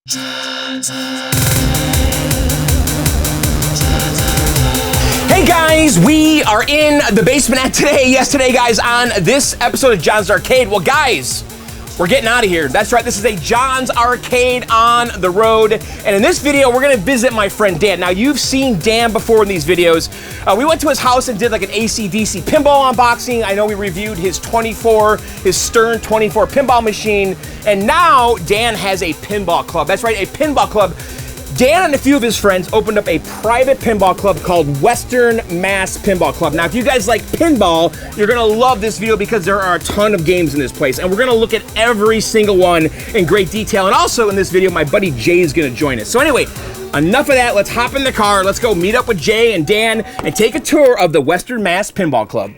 Hey guys, we are in the basement at today. Yes, today guys, on this episode of John's Arcade. Well guys, we're getting out of here. That's right, this is a John's Arcade on the road. And in this video, we're gonna visit my friend Dan. Now you've seen Dan before in these videos. We went to his house and did like an AC/DC pinball unboxing. I know we reviewed his Stern 24 pinball machine. And now Dan has a pinball club. That's right, a pinball club. Dan and a few of his friends opened up a private pinball club called Western Mass Pinball Club. Now, if you guys like pinball, you're gonna love this video because there are a ton of games in this place, and we're gonna look at every single one in great detail. And also in this video, my buddy Jay is gonna join us. So anyway, enough of that. Let's hop in the car. Let's go meet up with Jay and Dan and take a tour of the Western Mass Pinball Club.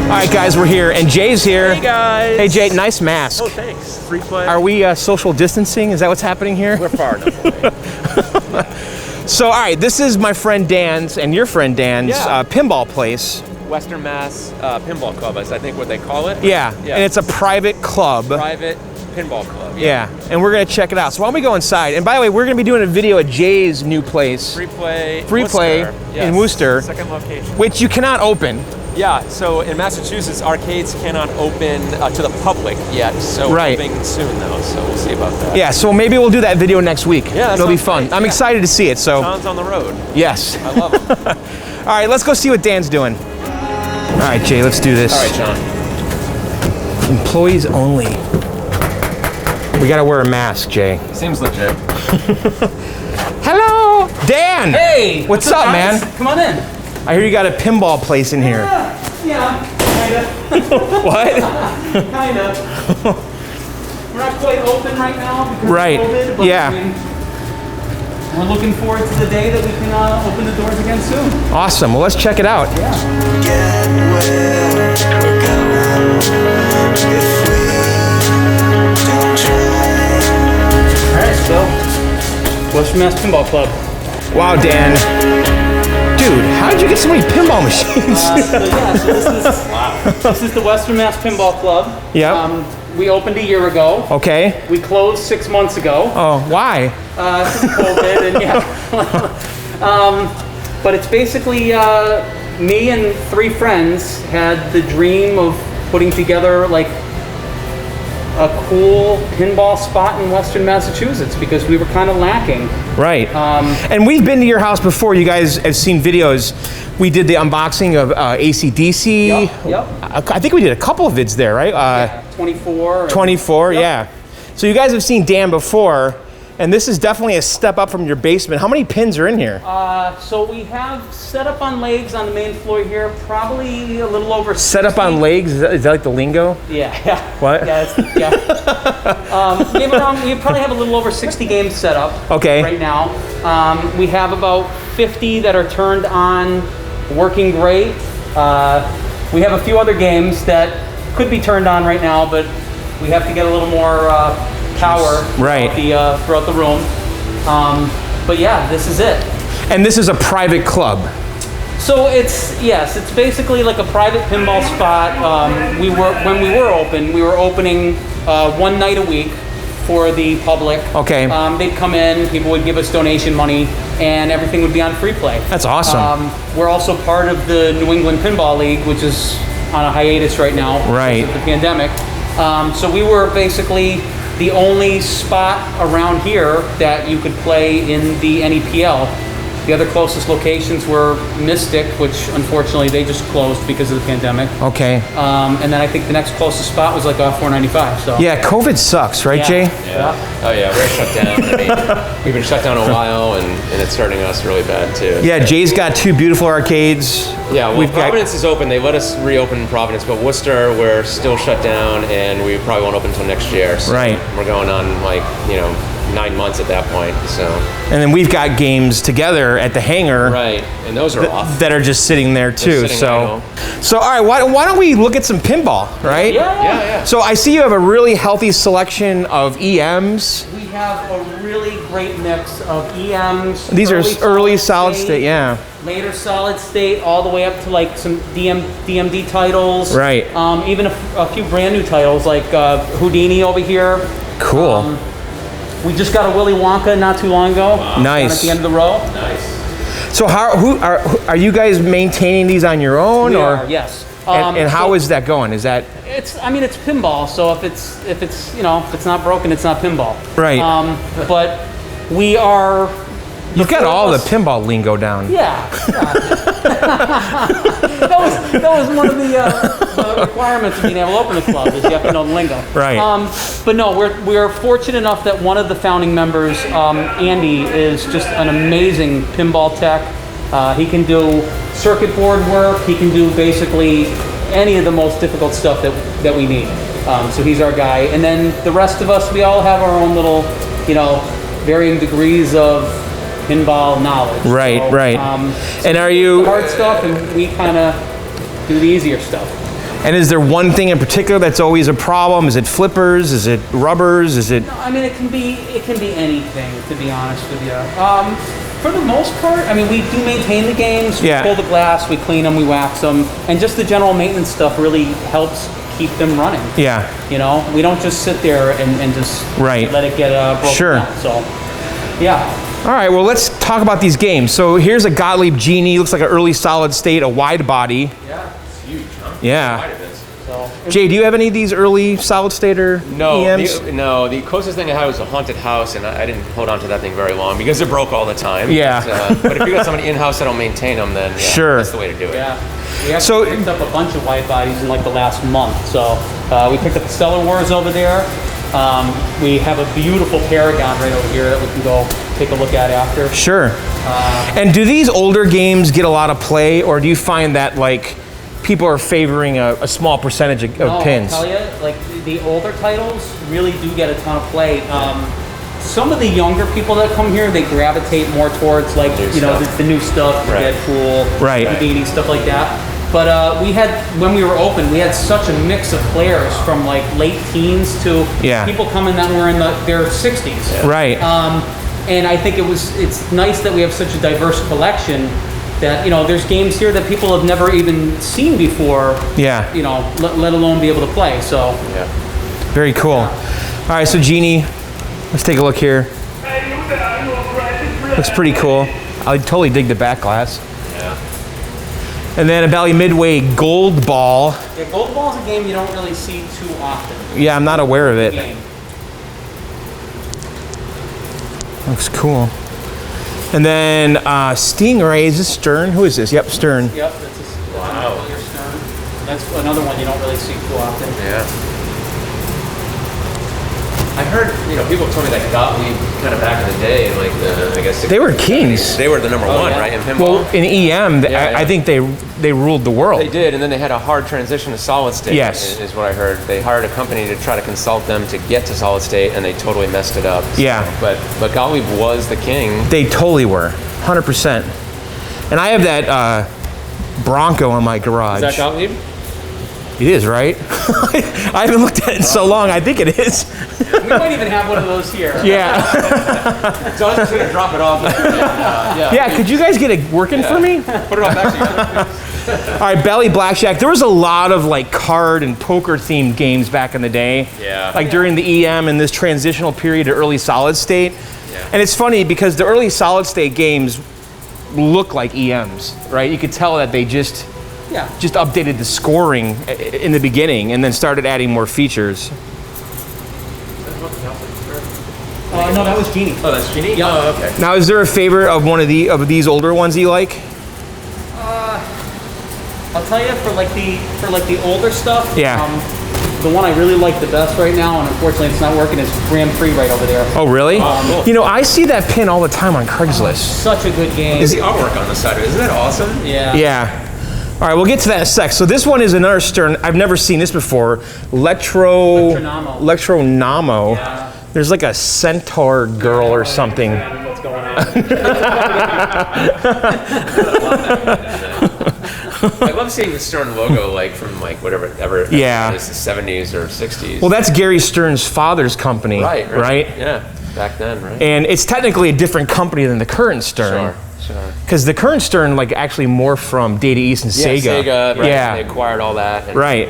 All right, guys, we're here, and Jay's here. Hey, guys. Hey, Jay, nice mask. Oh, thanks. Free play. Are we social distancing? Is that what's happening here? We're far enough away. So, all right, this is my friend Dan's and your friend Dan's pinball place. Western Mass Pinball Club is, I think, what they call it. Yeah, and it's a private club. Private pinball club. Yeah, and we're gonna check it out. So why don't we go inside? And by the way, we're gonna be doing a video at Jay's new place. Free play. Free play in Worcester. Second location. Which you cannot open. Yeah, so in Massachusetts, arcades cannot open to the public yet. So we're hoping soon, though, so we'll see about that. Yeah, so maybe we'll do that video next week. Yeah, it'll be fun. Great. I'm excited to see it, so. John's on the road. Yes. I love him. All right, let's go see what Dan's doing. All right, Jay, let's do this. All right, John. Employees only. We gotta wear a mask, Jay. Seems legit. Hello, Dan. Hey. What's up, man? Come on in. I hear you got a pinball place in here. Yeah, kinda. What? Kinda. We're not quite open right now because of COVID, but yeah. I mean, we're looking forward to the day that we can open the doors again soon. Awesome. Well, let's check it out. Yeah. Get where we're going if we don't try. All right, so Western Mass Pinball Club. Wow, Dan. Dude, how did you get so many pinball machines? So this is the Western Mass Pinball Club. Yep. We opened a year ago. Okay. We closed 6 months ago. Oh, why? COVID and yeah. But it's basically me and 3 friends had the dream of putting together like a cool pinball spot in Western Massachusetts because we were kind of lacking. Right. And we've been to your house before. You guys have seen videos. We did the unboxing of AC/DC. Yep. I think we did a couple of vids there, right? 24. 24, yeah. So you guys have seen Dan before, and this is definitely a step up from your basement. How many pins are in here? So we have set up on legs on the main floor here, probably a little over 60. Set up on legs? Is that like the lingo? Yeah. What? Yeah. We probably have a little over 60 games set up right now. We have about 50 that are turned on, working great. We have a few other games that could be turned on right now, but we have to get a little more power throughout the room. But yeah, this is it. And this is a private club. So it's basically like a private pinball spot. When we were open, we were opening one night a week for the public. Okay. They'd come in, people would give us donation money, and everything would be on free play. That's awesome. We're also part of the New England Pinball League, which is on a hiatus right now because of the pandemic. So we were basically the only spot around here that you could play in the NEPL. The other closest locations were Mystic, which unfortunately they just closed because of the pandemic. Okay. And then I think the next closest spot was like off 495. So. Yeah, COVID sucks, right, Jay? Yeah. Oh yeah, we're shut down. I mean, we've been shut down a while, and it's starting us really bad too. Yeah, Jay's got 2 beautiful arcades. Yeah, well, Providence is open. They let us reopen Providence, but Worcester, we're still shut down, and we probably won't open until next year. So right. We're going on like, 9 months at that point. So. And then we've got games together at the hangar. Right, and those are off. That are just sitting there too. So all right, why don't we look at some pinball, right? Yeah. So I see you have a really healthy selection of EMs. We have a really great mix of EMs. These are early solid state, yeah. Later solid state, all the way up to like some DMD titles. Right. Even a few brand new titles like Houdini over here. Cool. We just got a Willy Wonka not too long ago. Nice. At the end of the row. Nice. So are you guys maintaining these on your own, We or? are, yes. And how is that going? Is that? It's pinball. So if it's if it's not broken, it's not pinball. Right. But we are. You've got all the pinball lingo down. Yeah. that was one of the requirements of being able to open the club is you have to know the lingo. Right. But no, we're fortunate enough that one of the founding members, Andy, is just an amazing pinball tech. He can do circuit board work. He can do basically any of the most difficult stuff that we need. So he's our guy. And then the rest of us, we all have our own little, varying degrees of pinball knowledge. Right, so, right. And are you the hard stuff, and we kind of do the easier stuff. And is there one thing in particular that's always a problem? Is it flippers? Is it rubbers? Is it? No, I mean, it can be anything, to be honest with you. For the most part, I mean, we do maintain the games. Yeah. We pull the glass, we clean them, we wax them, and just the general maintenance stuff really helps keep them running. Yeah. We don't just sit there and just let it get broken down. So, yeah. All right, well, let's talk about these games. So here's a Gottlieb Genie. Looks like an early solid state, a wide body. Yeah, it's huge, huh? Yeah. How wide it is. So, Jay, do you have any of these early solid state or EMs? The closest thing I had was a haunted house, and I didn't hold on to that thing very long because it broke all the time. Yeah. But if you got somebody in-house that'll maintain them, then that's the way to do it. Yeah. We actually picked up a bunch of wide bodies in like the last month. So we picked up the Stellar Wars over there. We have a beautiful Paragon right over here that we can go take a look at after. Sure. And do these older games get a lot of play, or do you find that like people are favoring a small percentage of pins? I'll tell you, like the older titles really do get a ton of play. Some of the younger people that come here, they gravitate more towards like the new stuff, Deadpool, Houdini, stuff like that. But we had, when we were open, we had such a mix of players from like late teens to people coming that were in their 60s. Right. And I think it's nice that we have such a diverse collection that, there's games here that people have never even seen before. Yeah. Let alone be able to play. So. Yeah. Very cool. All right, so Genie, let's take a look here. Looks pretty cool. I totally dig the back glass. Yeah. And then a Bally Midway Gold Ball. Yeah, Gold Ball is a game you don't really see too often. Yeah, I'm not aware of it. Looks cool. And then Stingray, is this Stern? Who is this? Yep, Stern. Yep, that's a Stern. That's another one you don't really see too often. Yeah. I heard, people told me that Gottlieb kind of back in the day, like I guess they were kings. They were the number one, right? In pinball. Well, in EM, I think they ruled the world. They did, and then they had a hard transition to solid state. Yes, is what I heard. They hired a company to try to consult them to get to solid state, and they totally messed it up. Yeah, but Gottlieb was the king. They totally were, 100%. And I have that Bronco in my garage. Is that Gottlieb? It is, right? I haven't looked at it in so long. I think it is. We might even have one of those here. Yeah. So I was just going to drop it off. Yeah, could you guys get it working for me? Put it on back to you. All right, Bally Blackjack. There was a lot of like card and poker themed games back in the day. Yeah. Like during the EM and this transitional period to early solid state. Yeah. And it's funny because the early solid state games look like EMs, right? You could tell that they just updated the scoring in the beginning and then started adding more features. No, that was Genie. Oh, that's Genie? Yeah. Oh, okay. Now, is there a favorite of one of these older ones you like? I'll tell you, for the older stuff. Yeah. The one I really like the best right now, and unfortunately it's not working, is Grand Prix right over there. Oh, really? Cool. I see that pin all the time on Craigslist. Such a good game. Is the artwork on the side of it? Isn't that awesome? Yeah. Yeah. All right, we'll get to that in a sec. So this one is another Stern. I've never seen this before. Electronamo. Yeah. There's like a centaur girl or something. What's going on? I love seeing the Stern logo, like from like whatever ever. Yeah. It's the 70s or 60s. Well, that's Gary Stern's father's company, right? Yeah, back then, right? And it's technically a different company than the current Stern. Sure. Because the current Stern like actually morphed from Data East and Sega. Sega, right? Yeah. They acquired all that. And Right.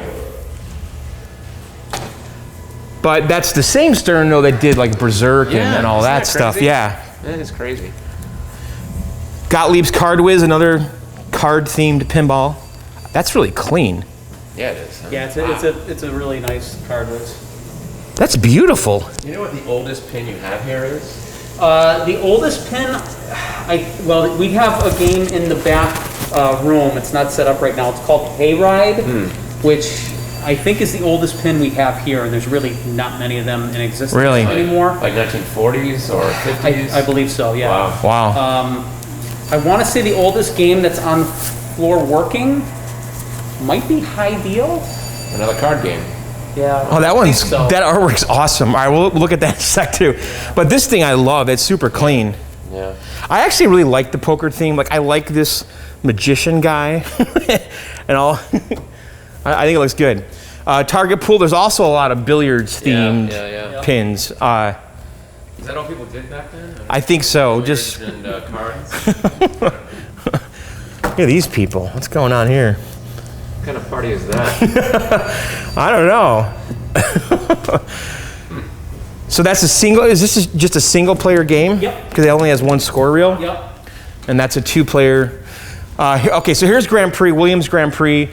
But that's the same Stern though that did like Berserk and all that stuff. crazy? Yeah. That is crazy. Gottlieb's Card Whiz, another card-themed pinball. That's really clean. Yeah, it is. Huh? Yeah, it's a really nice card list. That's beautiful. You know what the oldest pin you have here is? The oldest pin, we have a game in the back room. It's not set up right now. It's called Hayride, which I think is the oldest pin we have here, and there's really not many of them in existence anymore. Like 1940s or 50s? I believe so, yeah. Wow. I want to say the oldest game that's on floor working might be High Deal. Another card game. Yeah. Oh, that artwork's awesome. All right, we'll look at that in a sec too. But this thing I love. It's super clean. Yeah. I actually really like the poker theme. Like I like this magician guy and all. I think it looks good. Target pool. There's also a lot of billiards themed pins. Is that all people did back then? I think so. Billiards Just and cards. look at these people. What's going on here? What kind of party is that? I don't know. So that's a single. Is this just a single player game? Yep. Because it only has one score reel. Yep. And that's a 2-player. Okay, so here's Grand Prix, Williams Grand Prix.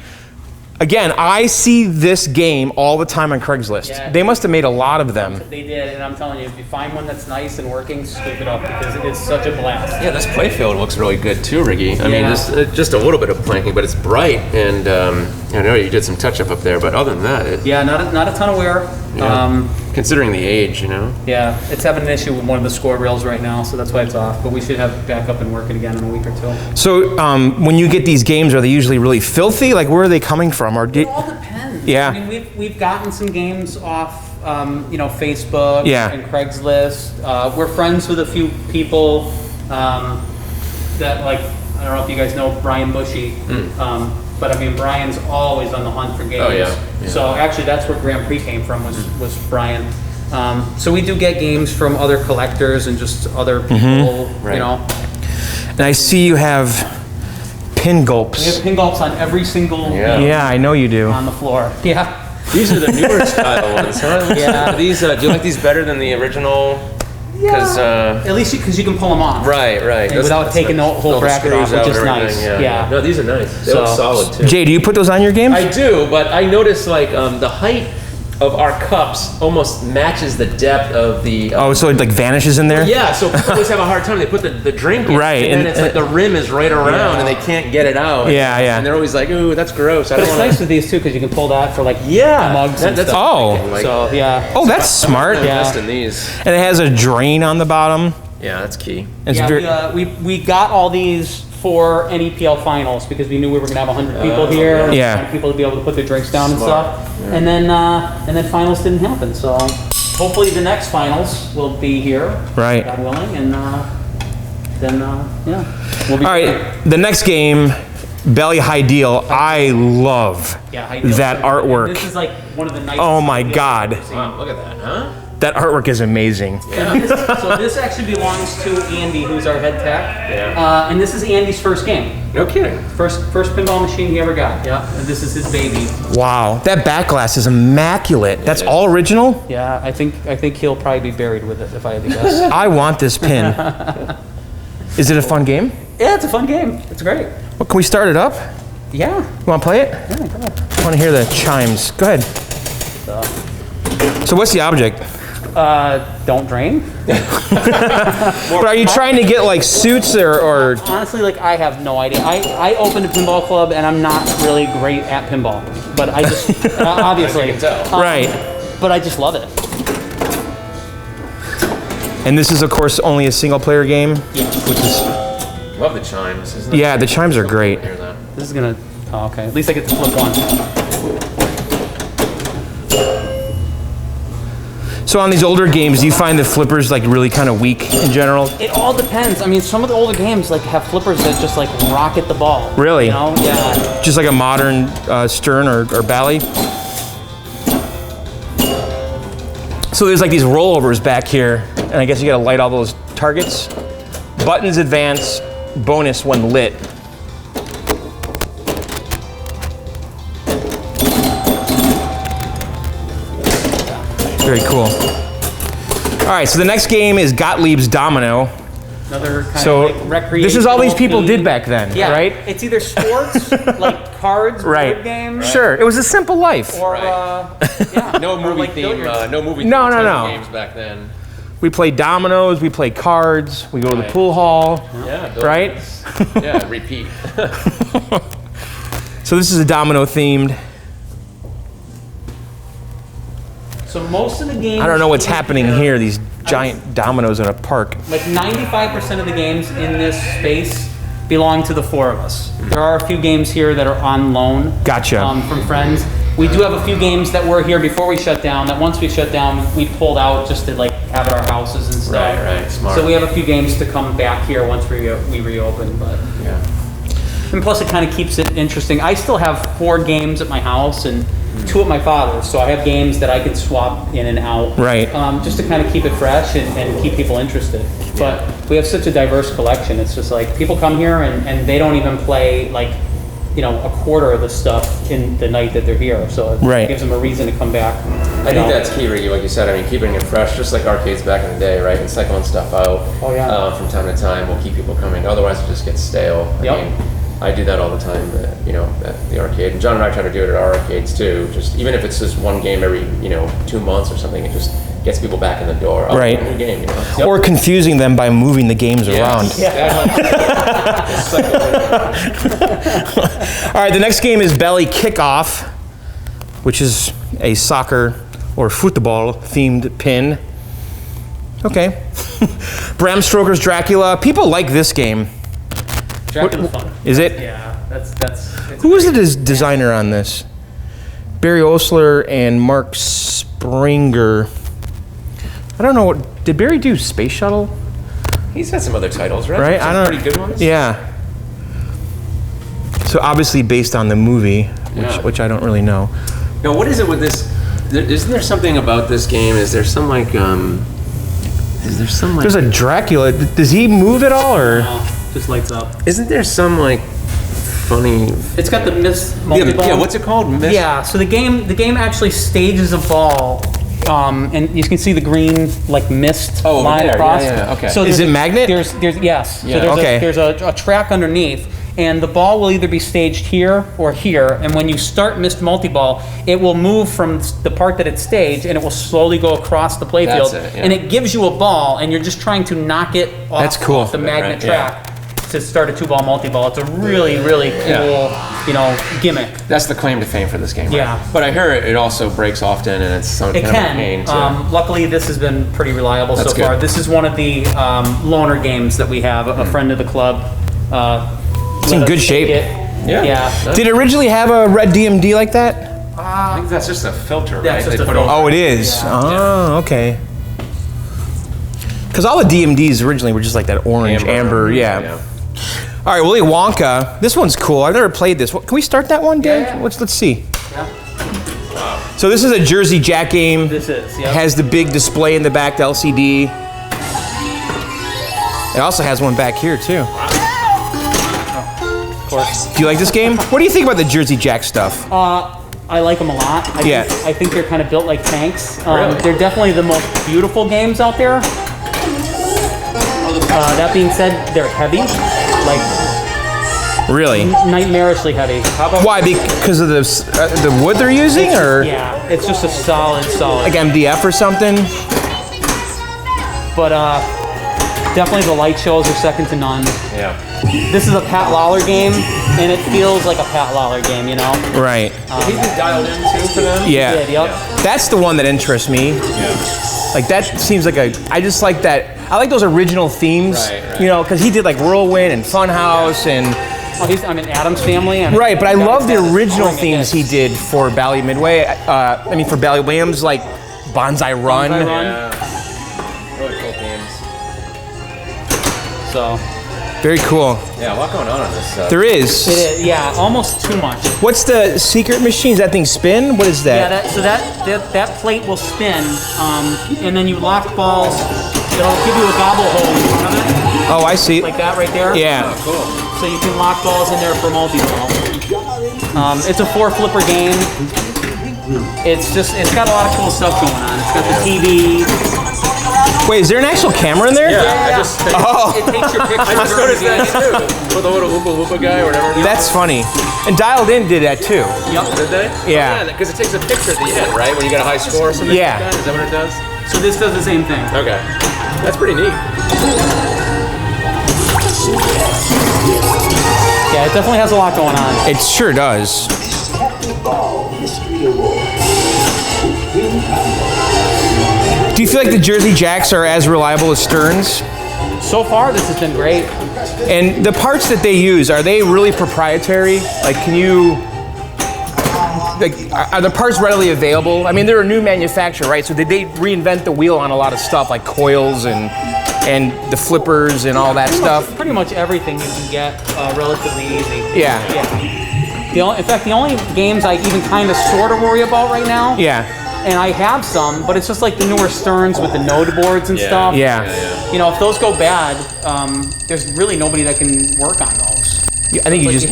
Again, I see this game all the time on Craigslist. Yeah. They must have made a lot of them. They did, and I'm telling you, if you find one that's nice and working, scoop it up because it is such a blast. Yeah, this playfield looks really good too, Riggy. I mean, Yeah. just a little bit of planking, but it's bright, and I know you did some touch-up up there, but other than that, Yeah, not a ton of wear. considering the age, Yeah, it's having an issue with one of the score rails right now, so that's why it's off. But we should have it back up and working again in a week or two. So when you get these games, are they usually really filthy? Like where are they coming from? Or It all depends. Yeah. I mean, we've gotten some games off, Facebook and Craigslist. We're friends with a few people that, like, I don't know if you guys know Brian Bushy, but I mean, Brian's always on the hunt for games. Oh, yeah. So actually, that's where Grand Prix came from, was Brian. So we do get games from other collectors and just other people, Right. And I see you have pin gulps. We have pin gulps on every single Yeah, I know you do. on the floor. Yeah. These are the newer style ones, huh? Yeah. These, do you like these better than the original? Because At least because you can pull them off. right. And without taking the whole bracket off, which is nice. Yeah. No, these are nice. They look solid too. Jay, do you put those on your games? I do, but I noticed like the height of our cups almost matches the depth of the. Oh, so it like vanishes in there? Yeah, so people always have a hard time. They put the drink in, Right, and then and- it's like the rim is right around, and they can't get it out. Yeah. And they're always like, "Ooh, that's gross." I But don't it's want nice with these too because you can pull that for like mugs and that's stuff. Oh. like, So yeah. Oh, that's smart. invest in these. And it has a drain on the bottom. Yeah, that's key. It's Yeah, very- we got all these for NEPL finals because we knew we were gonna have 100 people here. and Yeah. we wanted people to be able to put their drinks down and Smart. stuff. And then finals didn't happen. So hopefully the next finals will be here, Right. God willing, and then we'll be. All right, the next game, Bally High Deal. I love that artwork. This is like one of the nicest. Oh my deals God. I've ever seen. Wow, look at that, huh? That artwork is amazing. So this actually belongs to Andy, who's our head tech. Yeah. And this is Andy's first game. No kidding. First pinball machine he ever got. Yeah. And this is his baby. Wow, that back glass is immaculate. That's all original? Yeah, I think he'll probably be buried with it if I had to guess. I want this pin. Is it a fun game? Yeah, it's a fun game. It's great. Well, can we start it up? Yeah. You want to play it? Yeah, go ahead. I want to hear the chimes. Go ahead. So what's the object? Don't drain. But are you trying to get like suits or Honestly, like I have no idea. I opened a pinball club and I'm not really great at pinball, but I just obviously right? But I just love it. And this is of course only a single player game. Yeah. Which is Love the chimes. Isn't it? yeah, the chimes are great. Hear that? This is gonna. Oh, okay. At least I get to flip one. So on these older games, do you find the flippers like really kind of weak in general? It all depends. I mean, some of the older games like have flippers that just like rocket the ball. Really? You know? Yeah. Just like a modern Stern or Bally? So there's like these rollovers back here, and I guess you gotta light all those targets. Buttons advance, bonus when lit. Very cool. All right, so the next game is Gottlieb's Domino. Another kind So of like recreational. this is all these people theme. did back then, Yeah. right? It's either sports, like cards, Right. board games, Sure, it was a simple life. or yeah, No or, movie like, theme. billiards. No movie. No, theme no, type no. of games back then. We play dominoes, we play cards, we go to the Right. pool hall, Yeah. right? Yeah. Repeat. So this is a domino themed. So most of the games. I don't know what's happening here, these giant dominoes in a park. Like 95% of the games in this space belong to the four of us. There are a few games here that are on loan. Gotcha. From friends. We do have a few games that were here before we shut down, that once we shut down, we pulled out just to like have at our houses and stuff. Right, smart. So we have a few games to come back here once we reopen, but. Yeah. And plus it kind of keeps it interesting. I still have 4 games at my house and 2 at my father's, so I have games that I can swap in and out. Right. Just to kind of keep it fresh and keep people interested. But we have such a diverse collection. It's just like people come here and they don't even play like, you know, a quarter of the stuff in the night that they're here. So it Right. gives them a reason to come back. I think that's key, Ricky, like you said. I mean, keeping it fresh, just like arcades back in the day, right? And cycling stuff out Oh, yeah. from time to time will keep people coming. Otherwise, it just gets stale. Yep. I mean, I do that all the time, you know, at the arcade. And John and I try to do it at our arcades too. Just even if it's just one game every, 2 months or something, it just gets people back in the door. Oh, Right. New game, you know. Or confusing them by moving the games around. All right, the next game is Bally Kickoff, which is a soccer or football themed pin. Okay. Bram Stoker's Dracula. People like this game. Dracula's fun. Is it? Yeah, that's Who was the designer on this? Barry Osler and Mark Springer. I don't know what. Did Barry do Space Shuttle? He's had some other titles, right? Right? Some I don't. pretty good ones. Yeah. So obviously based on the movie, Yeah. which I don't really know. Now, what is it with this? Isn't there something about this game? Is there some like? Is there some like? There's a Dracula. Does he move at all, or? just lights up. Isn't there some like funny? It's got the mist multi-ball. Yeah. What's it called? Mist? Yeah, so the game actually stages a ball, and you can see the green like mist Oh, over line there. across. Yeah, okay. So Is there's it magnet? There's yes. Yeah. So Okay. there's a track underneath, and the ball will either be staged here or here. And when you start mist multi-ball, it will move from the part that it's staged, and it will slowly go across the playfield, That's it, yeah. and it gives you a ball, and you're just trying to knock it off, That's cool. off the magnet Right, yeah. track. To start a 2-ball multi-ball. It's a really, really cool, gimmick. That's the claim to fame for this game. Yeah. Right? But I hear it also breaks often, and it's some It kind of a pain can. too. Luckily, this has been pretty reliable That's so far. good. This is one of the loaner games that we have. A friend of the club. It's in good shape. Yeah. Did it originally have a red DMD like that? I think that's just a filter, That's right? just a put filter. over- Oh, it is. Oh, okay. Because all the DMDs originally were just like that orange, amber, yeah. All right, Willy Wonka. This one's cool. I've never played this. Can we start that one, Dave? Yeah. Let's see. Yeah. So this is a Jersey Jack game. This is, It yeah. has the big display in the back, the LCD. It also has one back here too. Of course. Do you like this game? What do you think about the Jersey Jack stuff? I like them a lot. I think they're kind of built like tanks. Really? They're definitely the most beautiful games out there. That being said, they're heavy. Like, Really? nightmarishly heavy. How about Why? Because of the wood they're using, or Yeah, it's just a solid. like MDF or something? But definitely the light shows are second to none. Yeah. This is a Pat Lawler game, and it feels like a Pat Lawler game, you know? Right. He's been dialed in too for them. Yeah. Yep. That's the one that interests me. Like that seems like I just like that. I like those original themes, Right. you know, because he did like Whirlwind and Funhouse and Oh, I'm in Adam's Family. right. But I love the Adam's original Family themes he did for Bally Midway. For Bally Williams, like Bonsai Run. Bonsai Run. Yeah. Really cool games. So. Very cool. Yeah, a lot going on this. There is. It is, yeah, almost too much. What's the secret machine? Does that thing spin? What is that? Yeah, that plate will spin, and then you lock balls. It'll give you a gobble hole in front of it. Oh, I see. Like that right there. Yeah. Oh, cool. So you can lock balls in there for multi-ball. It's a 4-flipper game. It's got a lot of cool stuff going on. It's got the TV. Wait, is there an actual camera in there? Yeah. It takes your picture. I just noticed that too. With the little Oompa Loompa guy or whatever. That's funny. And Dialed In did that too. Yep. Did they? Yeah. Because it takes a picture at the end, right? When you get a high score or something Yeah. like that? Is that what it does? So this does the same thing. Okay. That's pretty neat. Yeah, it definitely has a lot going on. It sure does. Do you feel like the Jersey Jacks are as reliable as Stearns? So far, this has been great. And the parts that they use, are they really proprietary? Like, can you, like, are the parts readily available? I mean, they're a new manufacturer, right? So did they reinvent the wheel on a lot of stuff, like coils and the flippers and all that stuff? Pretty much everything you can get relatively easy. Yeah. In fact, the only games I even kind of sort of worry about right now. Yeah. And I have some, but it's just like the newer Stearns with the node boards and stuff. Yeah. You know, if those go bad, there's really nobody that can work on those. I think you just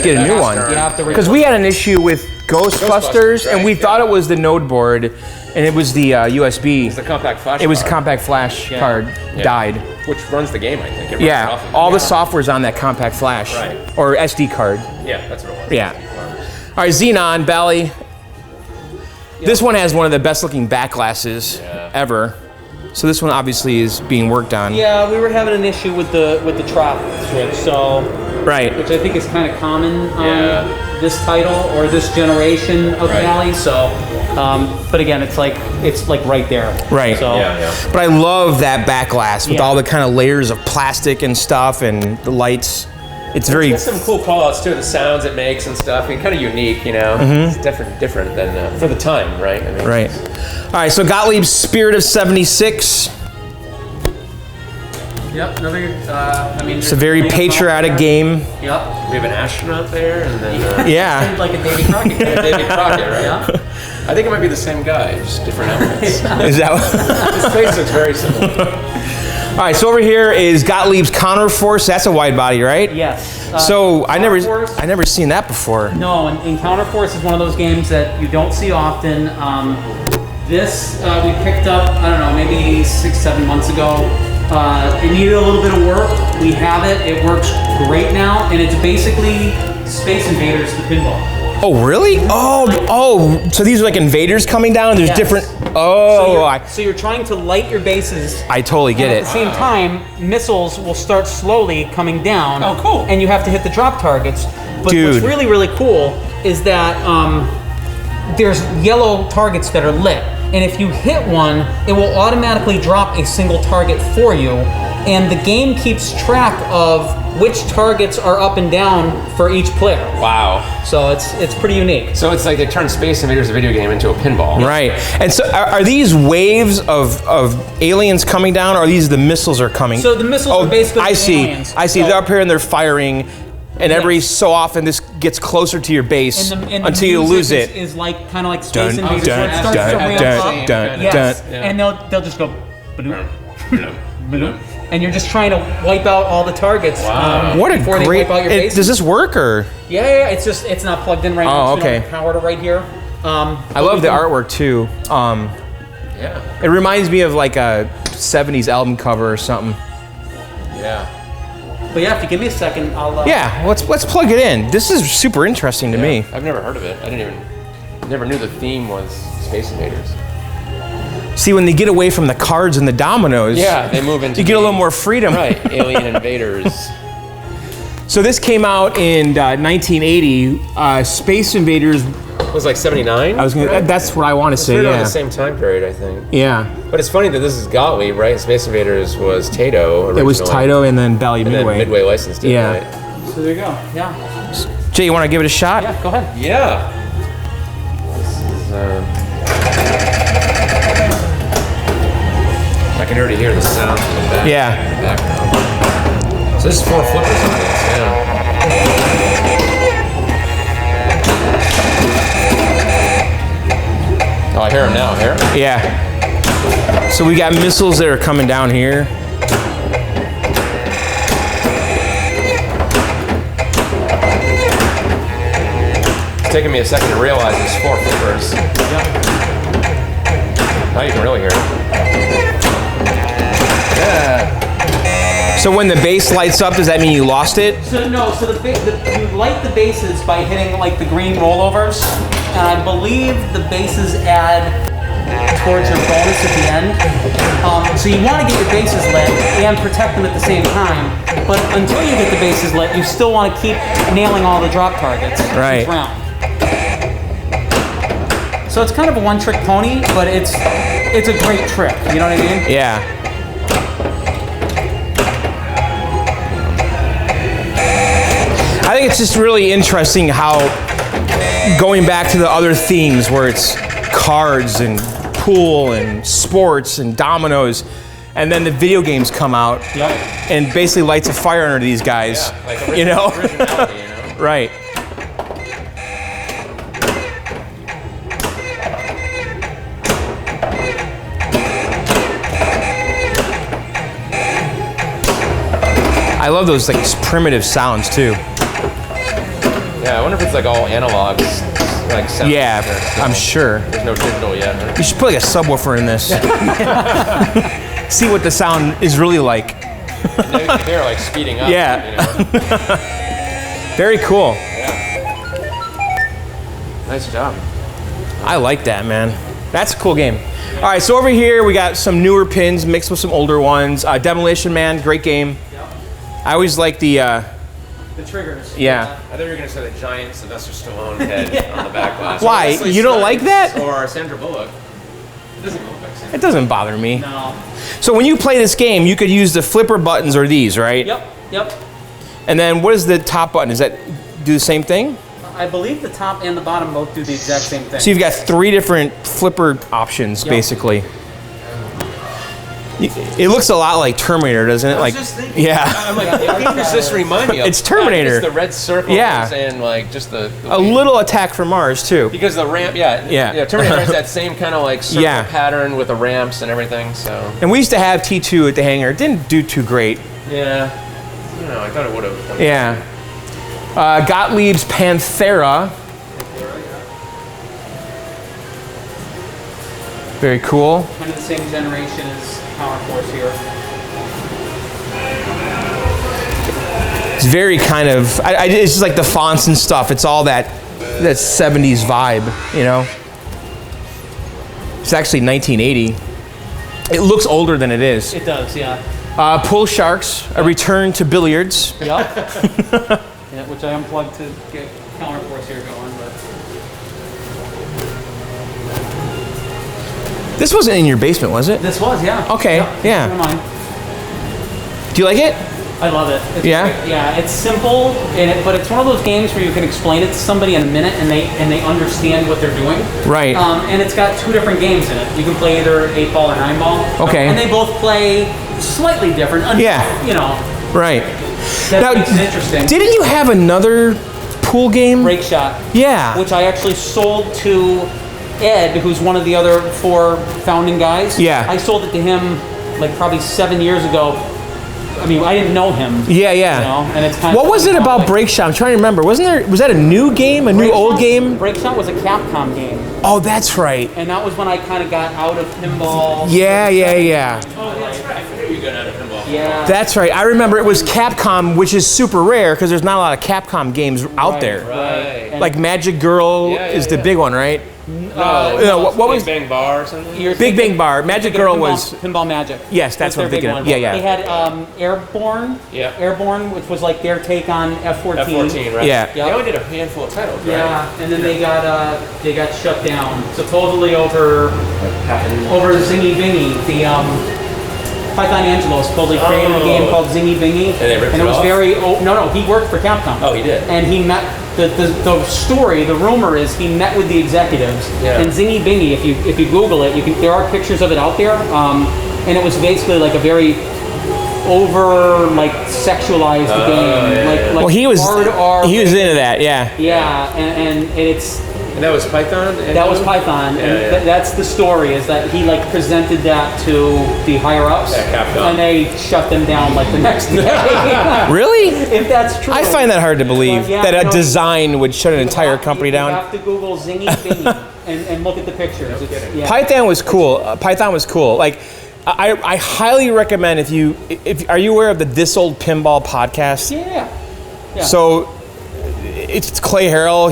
get a new one. You have to Because we had an issue with Ghostbusters, and we right, thought it was the node board, and it was the USB. It's the compact flash It was a card, compact flash card died. which runs the game, I think. It runs it off of All the software's on that compact flash. Right. Or SD card. Yeah, that's what it was. Yeah. All right, Xenon, Bally. This one has one of the best looking back glasses ever. So this one obviously is being worked on. Yeah, we were having an issue with the trop switch, so Right. which I think is kind of common on this title or this generation of Bally. So, but again, it's like right there. Right. So, But I love that back glass with all the kind of layers of plastic and stuff and the lights. It's very. There's some cool call-outs too, the sounds it makes and stuff. I mean, kind of unique, you know. It's different than for the time, right? I mean, Right. All right, so Gottlieb's Spirit of 76. Yep. Another. I mean, It's a very patriotic game. Yep. we have an astronaut there, and then Yeah. Like a Davy Crockett. David Crockett, right? Yeah. I think it might be the same guy, just different outfits. Is that His face looks very similar. All right, so over here is Gottlieb's Counterforce. That's a wide body, right? Yes. So I Counterforce- never seen that before. No, and Counterforce is one of those games that you don't see often. This we picked up, I don't know, maybe 6-7 months ago. It needed a little bit of work. We have it. It works great now, and it's basically Space Invaders the pinball. Oh, really? Oh, so these are like invaders coming down? There's Yes. different. So you're trying to light your bases. I totally get At it. the same time, missiles will start slowly coming down. Oh, cool. And you have to hit the drop targets. But Dude. what's really, really cool is that there's yellow targets that are lit. And if you hit one, it will automatically drop a single target for you. And the game keeps track of which targets are up and down for each player. Wow. So it's pretty unique. So it's like they turned Space Invaders, a video game, into a pinball. Right. And so are these waves of aliens coming down, or are these the missiles are coming? So the missiles are basically I the see. aliens. I see. So- They're up here and they're firing, and every so often this gets closer to your base And the until you music lose it. Is like kind of like Dun, Space Invaders. dun, where it starts dun, to ramp dun, up. dun, Yes. dun. And they'll just go bloop, bloop. And you're just trying to wipe out all the targets What a before great! they wipe out your bases. Does this work or? Yeah. It's not plugged in right now. Oh, so we don't okay. have power to right here. I love the artwork too. Yeah. It reminds me of like a '70s album cover or something. Yeah. But yeah, if you give me a second, I'll. Yeah, let's plug it in. This is super interesting to me. I've never heard of it. Never knew the theme was Space Invaders. See, when they get away from the cards and the dominoes, Yeah, they move into you get a little more freedom. Right, Alien Invaders. So this came out in 1980. Space Invaders. Was like 79? That's what I want to say. Right around Yeah. the same time period, I think. Yeah. But it's funny that this is Gottlieb, right? Space Invaders was Taito originally. It was Taito and then Bally And then Midway. Midway licensed it, Yeah. right? So there you go. Yeah. Jay, you want to give it a shot? Yeah. Go ahead. Yeah. This is, can already hear the sound from the back. Yeah. In the background. So this is 4 flippers on this. Yeah. Oh, I hear him now. Hear him? Yeah. So we got missiles that are coming down here. It's taking me a second to realize it's 4 flippers. Now you can really hear it. Yeah. So when the base lights up, does that mean you lost it? So no, so you light the bases by hitting like the green rollovers, and I believe the bases add towards your bonus at the end. So you want to get your bases lit and protect them at the same time, but until you get the bases lit, you still want to keep nailing all the drop targets Right. each round. So it's kind of a one-trick pony, but it's a great trick. You know what I mean? Yeah. I think it's just really interesting how going back to the other themes where it's cards and pool and sports and dominoes, and then the video games come out and basically lights a fire under these guys. Yeah, like you know? originality, you know? Right. I love those like primitive sounds too. Yeah, I wonder if it's like all analog, like sound. Yeah, I'm sure. There's no digital yet. Huh? You should put like a subwoofer in this. See what the sound is really like. They're like speeding up. Yeah. You know? Very cool. Yeah. Nice job. I like that, man. That's a cool game. All right, so over here we got some newer pins mixed with some older ones. Demolition Man, great game. I always like the triggers. yeah. I thought you were going to say the giant Sylvester Stallone head on the back glass. Why? Or Wesley You don't like Snipes that? Or Sandra Bullock. It doesn't look like Sandra. It doesn't bother me. No. So when you play this game, you could use the flipper buttons or these, right? Yep. And then what is the top button? Does that do the same thing? I believe the top and the bottom both do the exact same thing. So you've got 3 different flipper options, basically. It looks a lot like Terminator, doesn't it? Like, just thinking, yeah. I'm like, what game does this remind me of? It's Terminator. It's the red circles and like just the A little Attack from Mars too. because the ramp, yeah, Terminator has that same kind of like circle pattern with the ramps and everything. So And we used to have T2 at the hangar. It didn't do too great. yeah, I don't know. I thought it would have. Yeah. Gottlieb's Panthera. Very cool. Kind of the same generation as Power Force here. It's very kind of, it's just like the fonts and stuff. It's all that 70s vibe, you know? It's actually 1980. It looks older than it is. It does, yeah. Pool Sharks, A Return to Billiards. Yep. Yeah, which I unplugged to get Counter Force here going, but This wasn't in your basement, was it? this was, yeah. Okay, yeah. Never mind. Do you like it? I love it. It's Yeah? great. Yeah, it's simple, but it's one of those games where you can explain it to somebody in a minute and they understand what they're doing. Right. And it's got 2 different games in it. You can play either 8-ball or 9-ball. Okay. And they both play slightly different. Yeah. You know, Right. that makes it interesting. Didn't you have another pool game? Break Shot. Yeah. Which I actually sold to Ed, who's one of the other 4 founding guys. Yeah. I sold it to him like probably 7 years ago. I mean, I didn't know him. Yeah. You know, and it's kind What of was it about Break Shot? I'm trying to remember. Was that a new game? A new old game? Break Shot was a Capcom game. Oh, that's right. And that was when I kind of got out of pinball. Yeah. Oh, that's right. I figured you got out of pinball. Yeah. That's right. I remember it was Capcom, which is super rare because there's not a lot of Capcom games out there. Right. And Like Magic Girl is the big one, right? No, what was Big Bang Bar or something? Big Bang Bar? Magic Girl was. Pinball Magic. Yes, that's what I'm their big thinking of. one. Yeah. They had Airborne. Yeah. Airborne, which was like their take on F-14. F-14, right? Yeah. They only did a handful of titles, right? Yeah, and then they got shut down supposedly over Zingy Bingy. The Python Angelo supposedly created a game called Zingy Bingy, And they ripped it it was off? no, he worked for Capcom. Oh, he did? And he met the story. The rumor is he met with the executives. Yeah. And Zingy Bingy, if you Google it, there are pictures of it out there. and it was basically like a very over sexualized game. Like well, he was hard R. He was into that. Yeah. Yeah, and it's. And that was Python? That was Python, and that's the story, is that he presented that to the higher-ups, and they shut them down the next day. Really? If that's true. I find that hard to believe, that a design would shut an entire company down. You have to Google Zingy Bingy and look at the pictures. Python was cool. Python was cool. I highly recommend if are you aware of the This Old Pinball podcast? Yeah. So it's Clay Harrell.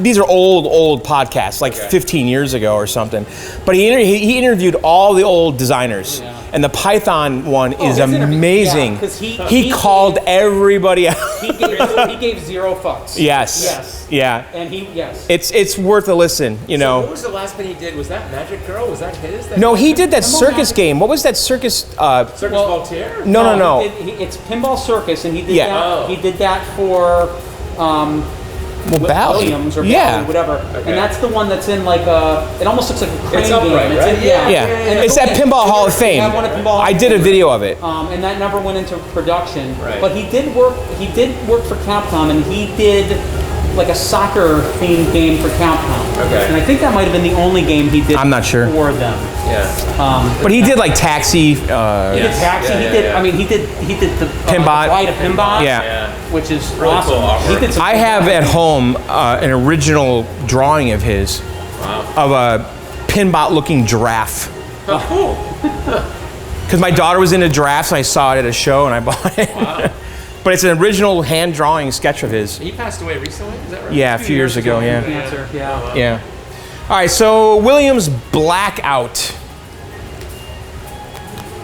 These are old podcasts, 15 years ago or something. But he interviewed all the old designers, and the Python one is amazing. Yeah, he called everybody out. He gave zero fucks. Yes. Yeah. And it's worth a listen. So what was the last thing he did? Was that Magic Girl? Was that his? No, he did that circus game. What was that circus? Circus Voltaire? No. It's Pinball Circus, and he did Yeah. that. He did that for. Bally. Williams or Bally, whatever. Okay. And that's the one that's in it almost looks like a crane it's upright, game. Right? Yeah. It's at Pinball Hall of Fame. I did a video of it. And that never went into production. Right. But he did work for Capcom, and he did a soccer themed game for Capcom. Okay. And I think that might have been the only game he did. I'm not sure. For them. Yeah. But he did Taxi. He did Taxi. He did. I mean, he did the Pinbot. Ride of Pinbot. Yeah. Which is really awesome. Cool. He did some I have at home an original drawing of his of a Pinbot-looking giraffe. Oh, cool. Because my daughter was into giraffes, and I saw it at a show, and I bought it. Wow. But it's an original hand-drawing sketch of his. He passed away recently, is that right? Yeah, a few years ago, yeah. Cancer, yeah. Yeah. All right, so Williams Blackout.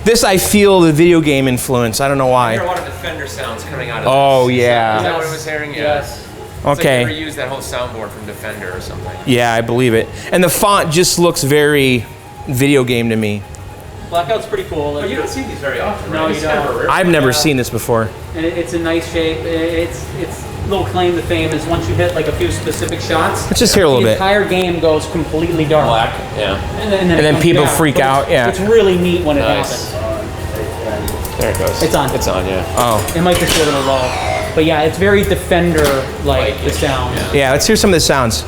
This, I feel the video game influence. I don't know why. I hear a lot of Defender sounds coming out of Oh, this. yeah. Is that what I was hearing? Yes. It's Okay. Like they reused that whole soundboard from Defender or something. Yeah, I believe it. And the font just looks very video game to me. Blackout's pretty cool. But you don't see these very often, right? No, you It's kind of don't. a rare- I've never seen this before. And it's a nice shape. It's little claim to fame is once you hit a few specific shots. Let's just hear a little the bit. entire game goes completely dark. Black, yeah. And then And then it people comes back. freak But out, yeah. It's really neat when it Nice. happens. There it goes. It's on. It's on, yeah. Oh. It might just go to the low. But yeah, it's very Defender-like, the sound. Yeah, let's hear some of the sounds.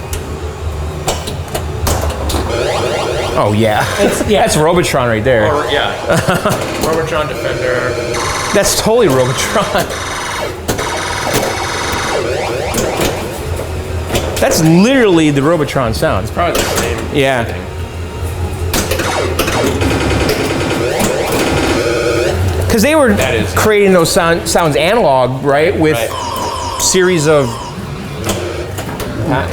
Oh, yeah. That's Robotron right there. Or, yeah. Robotron Defender. That's totally Robotron. That's literally the Robotron sound. Probably the same. Yeah. thing. Because they were That is- creating those sounds analog, right? With series of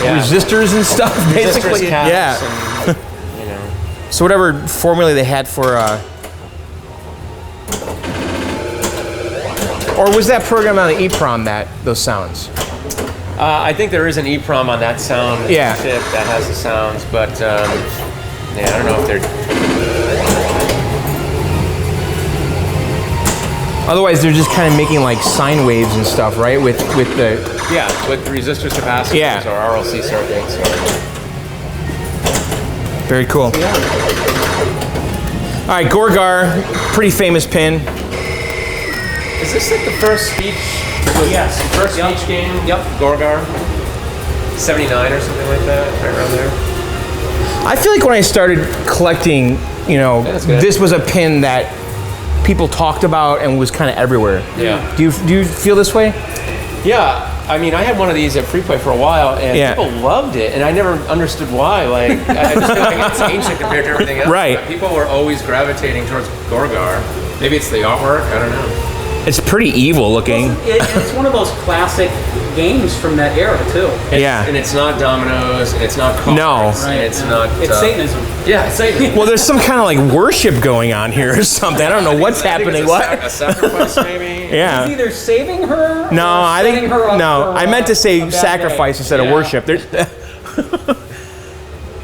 resistors and stuff, basically. Resistors, caps, Yeah. and, you know. So whatever formula they had for, or was that program on the EEPROM those sounds? I think there is an EEPROM on that sound chip that has the sounds, but yeah, I don't know if they're. Otherwise, they're just kind of making sine waves and stuff, right? With the with resistors, capacitors, or RLC circuits. Very cool. All right, Gorgar, pretty famous pin. Is this the first speech? Yes. First speech game? Yep. Gorgar? 79 or something like that, right around there. I feel like when I started collecting, that's good. this was a pin that people talked about and was kind of everywhere. Yeah. Do you feel this way? Yeah. I mean, I had one of these at Free Play for a while, and people loved it, and I never understood why. I just feel like it's ancient compared to everything else. Right. But people were always gravitating towards Gorgar. Maybe it's the artwork. I don't know. It's pretty evil looking. It's one of those classic games from that era too. And it's not dominoes, and it's not cards. No. And it's not. It's Satanism. Yeah, it's Satanism. Well, there's some kind of worship going on here or something. I don't know what's happening. A sacrifice, maybe. Yeah. It's either saving her. No, I think her up for, I meant to say a bad sacrifice day. instead of worship.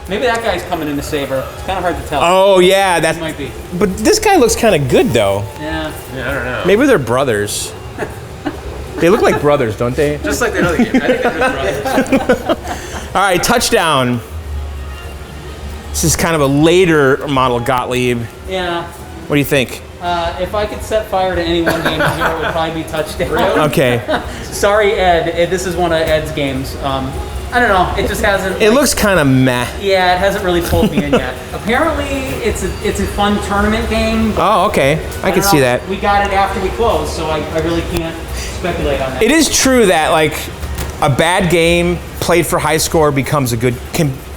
Maybe that guy's coming in to save her. It's kind of hard to tell. Oh yeah, that might be. But this guy looks kind of good though. Yeah. Yeah, I don't know. Maybe they're brothers. They look like brothers, don't they? Just like the other game. I think they're just brothers. All right, touchdown. This is kind of a later model Gottlieb. Yeah. What do you think? If I could set fire to any one game here, it would probably be Touchdown. Okay. Sorry, Ed. This is one of Ed's games. I don't know. It just hasn't. It looks kind of meh. Yeah, it hasn't really pulled me in yet. Apparently, it's a fun tournament game. Oh, okay. I can see that. We got it after we closed, so I really can't speculate on that. It is true that like a bad game played for high score becomes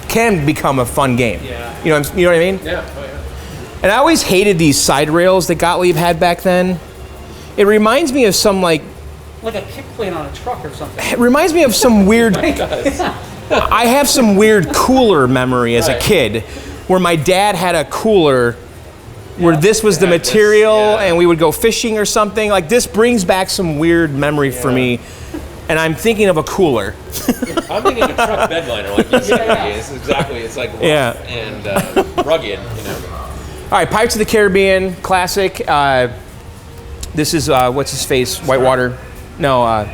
can become a fun game. Yeah. You know what I mean? Yeah. Oh, yeah. And I always hated these side rails that Gottlieb had back then. It reminds me of some like a kick plate on a truck or something. It reminds me of some weird. I have some weird cooler memory as a kid, where my dad had a cooler, where this was the material, and we would go fishing or something. Like this brings back some weird memory for me, and I'm thinking of a cooler. I'm thinking of a truck bedliner, like you said. It's exactly. It's like rough and rugged, you know. All right, Pirates of the Caribbean classic. This is what's his face? Whitewater. No.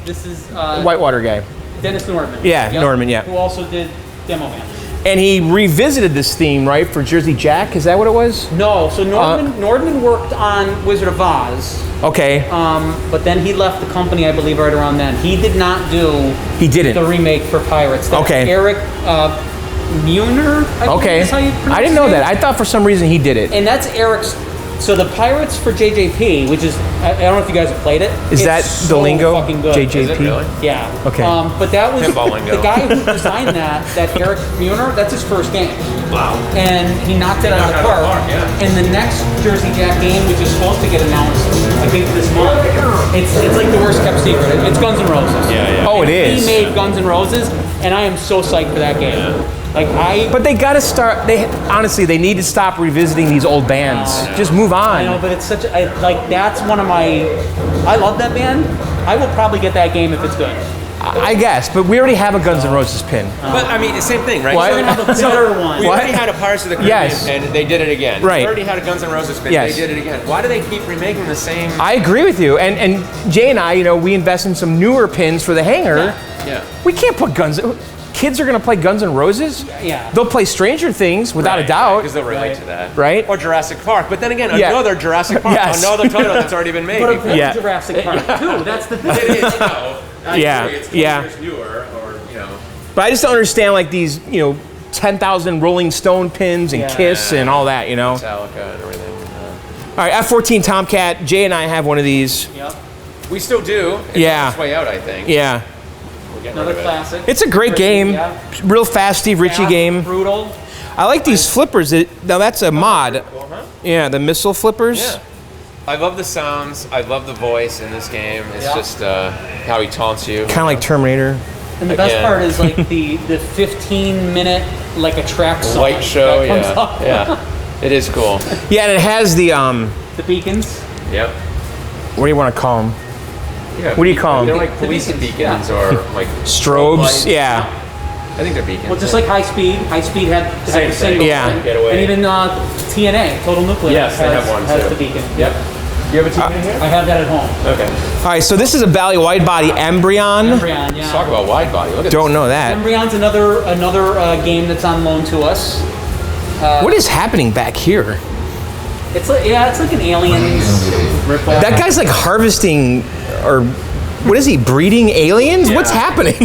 This is Whitewater guy. Dennis Norman. Yeah, Norman. Yeah. Who also did Demo Man. And he revisited this theme, right, for Jersey Jack? Is that what it was? No. So Norman worked on Wizard of Oz. Okay. But then he left the company, I believe, right around then. He did not do. He didn't. The remake for Pirates. That's Okay. Eric Muner. Okay. Is how you pronounce I didn't know it. that. I thought for some reason he did it. And that's Eric's. So the Pirates for JJP, which is, I don't know if you guys have played it. Is that so the lingo? Fucking good. JJP? Is it really? Yeah. Okay. But that was Pinball lingo. the guy who designed that Eric Muner. That's his first game. Wow. And he knocked it out of the park. And the next Jersey Jack game, which is supposed to get announced, I think this month. It's like the worst kept secret. It's Guns N' Roses. Yeah. Oh, it is. He made Guns N' Roses, and I am so psyched for that game. But they got to start. Honestly, they need to stop revisiting these old bands. Just move on. I know, but it's such that's one of my. I love that band. I will probably get that game if it's good. I guess, but we already have a Guns N' Roses pin. But I mean, the same thing, right? What? We're gonna have a better one. We already had a Pirates of the Caribbean, Yes. and they did it again. Right. We already had a Guns N' Roses band, Yes. they did it again. Why do they keep remaking the same? I agree with you. And Jay and I, we invest in some newer pins for the hangar. Yeah. We can't put Guns. Kids are going to play Guns N' Roses. Yeah. They'll play Stranger Things without a doubt. Because they'll relate to that. Right. Or Jurassic Park. But then again, Yeah. another Jurassic Park, Yes. another title that's already been made. But a before. good Yeah. Jurassic Park too. That's the thing. It is, you know. I Yeah, agree, it's 20 yeah. years newer, or, you know. But I just don't understand like these, 10,000 Rolling Stone pins and Kiss and all that, Metallica and everything. All right, F-14 Tomcat. Jay and I have one of these. Yep. We still do. It's Yeah. on its way out, I think. Yeah. We're getting Another rid of it. classic. It's a great game. Yeah. Real fast Steve Ritchie Fast, game. Brutal. I like these flippers. Now that's a mod. Cool, huh? Yeah, the missile flippers. Yeah. I love the sounds. I love the voice in this game. It's just how he taunts you. Kind of like Terminator. And the best Again. part is like the 15-minute like a track song. Light show, that comes up. yeah. It is cool. Yeah, and it has the The beacons. Yep. what do you want to call them? Yeah, What do you call 'em? They're like police beacons or like Strobes. lights. Yeah. I think they're beacons. Well, just like High Speed. High Speed had Same the thing. single. Yeah. Get away. And even TNA, Total Nuclear. Yes, they have one, has too. the beacon. Yep. Do you have a team in here? I have that at home. Okay. All right, so this is a Bally wide body Embryon. Embryon, yeah. Let's talk about wide body. Look at Don't know that. Embryon's another game that's on loan to us. What is happening back here? It's like an Aliens ripoff. That guy's like harvesting, or what is he, breeding aliens? What's happening?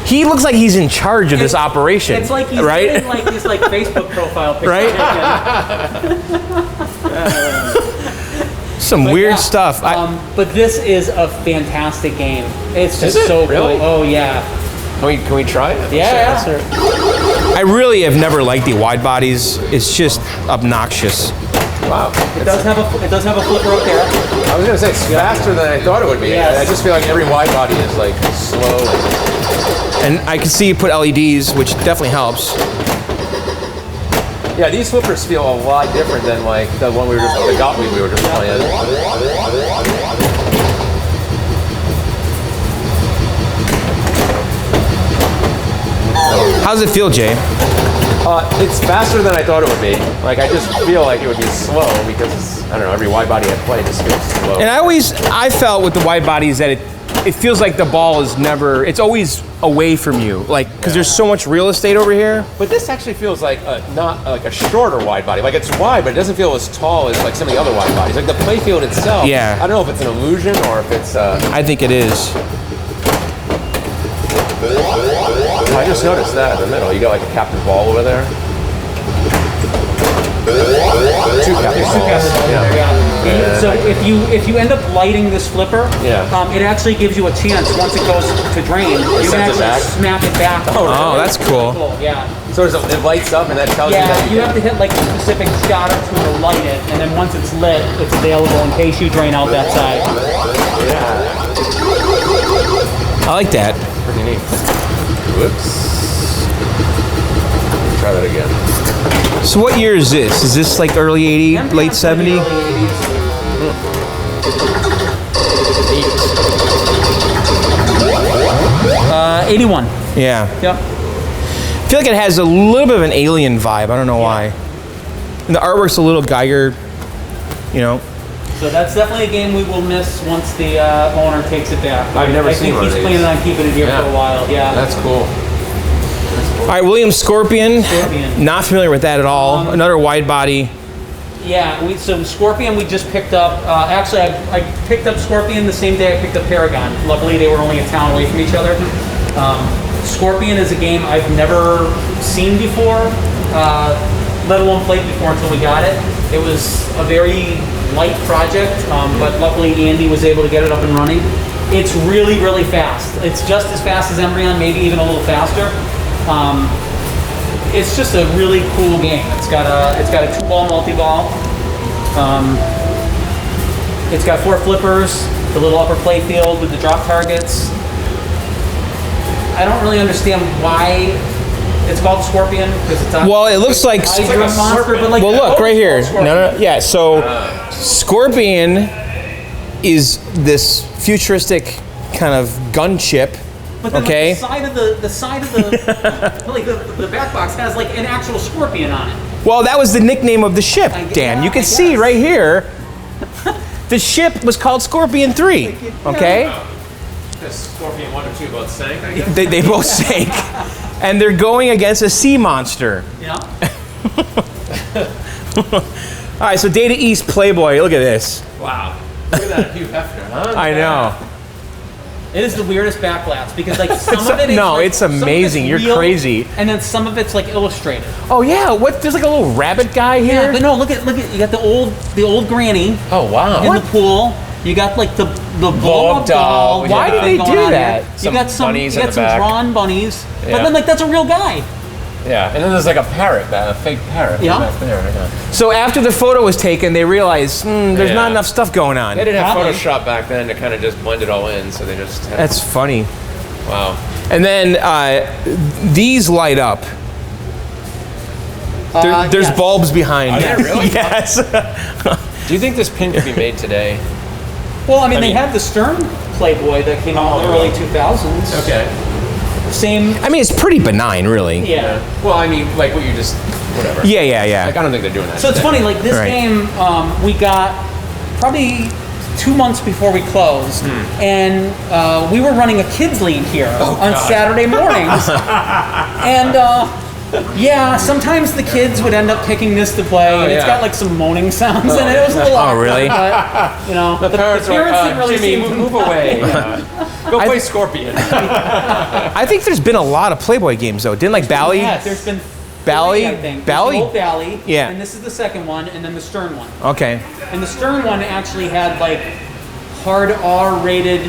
He looks like he's in charge of this operation. It's like he's right? in like his like Facebook profile picture. Right? Some weird yeah, stuff. But this is a fantastic game. It's just Is it? so Really? cool. Oh yeah. Can we try it? Yeah. I really have never liked the wide bodies. It's just obnoxious. Wow. It does have a flipper up there. I was gonna say it's faster than I thought it would be. Yes. I just feel like every wide body is like slow. And I can see you put LEDs, which definitely helps. Yeah, these flippers feel a lot different than like the one the Gottlieb we were just playing. How does it feel, Jay? It's faster than I thought it would be. Like I just feel like it would be slow because I don't know, every wide body I play just feels slow. And I felt with the wide bodies that it feels like the ball is never, it's always away from you, like, because there's so much real estate over here. But this actually feels like not like a shorter wide body. Like it's wide, but it doesn't feel as tall as like some of the other wide bodies. Like the playfield itself. Yeah. I don't know if it's an illusion or if it's. I think it is. I just noticed that in the middle. You got like a captain ball over there. Two captain balls. Yeah. So if you end up lighting this flipper, it actually gives you a chance once it goes to drain. You can actually snap it back. Oh, that's cool. Yeah. So it lights up and that tells you that you have to hit like a specific shot or two to light it, and then once it's lit, it's available in case you drain out that side. Yeah. I like that. Pretty neat. Whoops. Try that again. So what year is this? Is this like early 80s, late 70s? Early 80s. 81. Yeah. Yep. I feel like it has a little bit of an alien vibe. I don't know why. And the artwork's a little Geiger, you know. So that's definitely a game we will miss once the owner takes it back. I've never seen one of these. He's planning on keeping it here for a while. Yeah. That's cool. All right, Williams Scorpion. Not familiar with that at all. Another wide body. Yeah, so Scorpion we just picked up. Actually, I picked up Scorpion the same day I picked up Paragon. Luckily, they were only a town away from each other. Scorpion is a game I've never seen before, let alone played before until we got it. It was a very light project, but luckily Andy was able to get it up and running. It's really, really fast. It's just as fast as Embryon, maybe even a little faster. It's just a really cool game. It's got a 2-ball multi-ball. It's got 4 flippers, the little upper play field with the drop targets. I don't really understand why it's called Scorpion, because it's not. Well, it looks like a monster, but like. Well, look right here. No, yeah. So, Scorpion is this futuristic kind of gunship. But then okay. Like the side of the like the back box has like an actual scorpion on it. Well, that was the nickname of the ship, Dan. You can see right here. The ship was called Scorpion 3. Okay. Scorpion 1 and 2 both sank, I guess? They both sank. And they're going against a sea monster. Yeah. All right, so Data East Playboy. Look at this. Wow. Look at that Hugh Hefner, huh? I know. It is the weirdest backlash because like some of it is no, like, it's amazing. You're real, crazy. And then some of it's like illustrated. Oh yeah, what? There's like a little rabbit guy here. Yeah, but no, look at you got the old granny. Oh wow. In the pool. You got like the blow-up doll. Why did they do that? You got some drawn bunnies. Yeah. But then like that's a real guy. Yeah, and then there's like a parrot, a fake parrot back there. Yeah. So after the photo was taken, they realized there's not enough stuff going on. They didn't have Photoshop back then to kind of just blend it all in, so they just had That's funny. Wow. And then these light up. There's bulbs behind. Are there really? Yes. Do you think this pin could be made today? Well, I mean, they had the Stern Playboy that came out in the early 2000s. Okay. Same. I mean, it's pretty benign, really. Yeah. Well, I mean, like what you just, whatever. Yeah. Like, I don't think they're doing that. So it's funny, like this game, we got probably 2 months before we closed, and we were running a kids league here on Saturday mornings, and sometimes the kids would end up picking this to play, and it's got like some moaning sounds in it. It was a little awkward, really? But, you know, the parents didn't really Jimmy, seem to move away. Go play Scorpion. I think there's been a lot of Playboy games though. Didn't like Bally? Yeah, there's been Bally? 3, I think. Bally? There's the old Bally, Yeah. and this is the second one, and then the Stern one. Okay. And the Stern one actually had like hard R-rated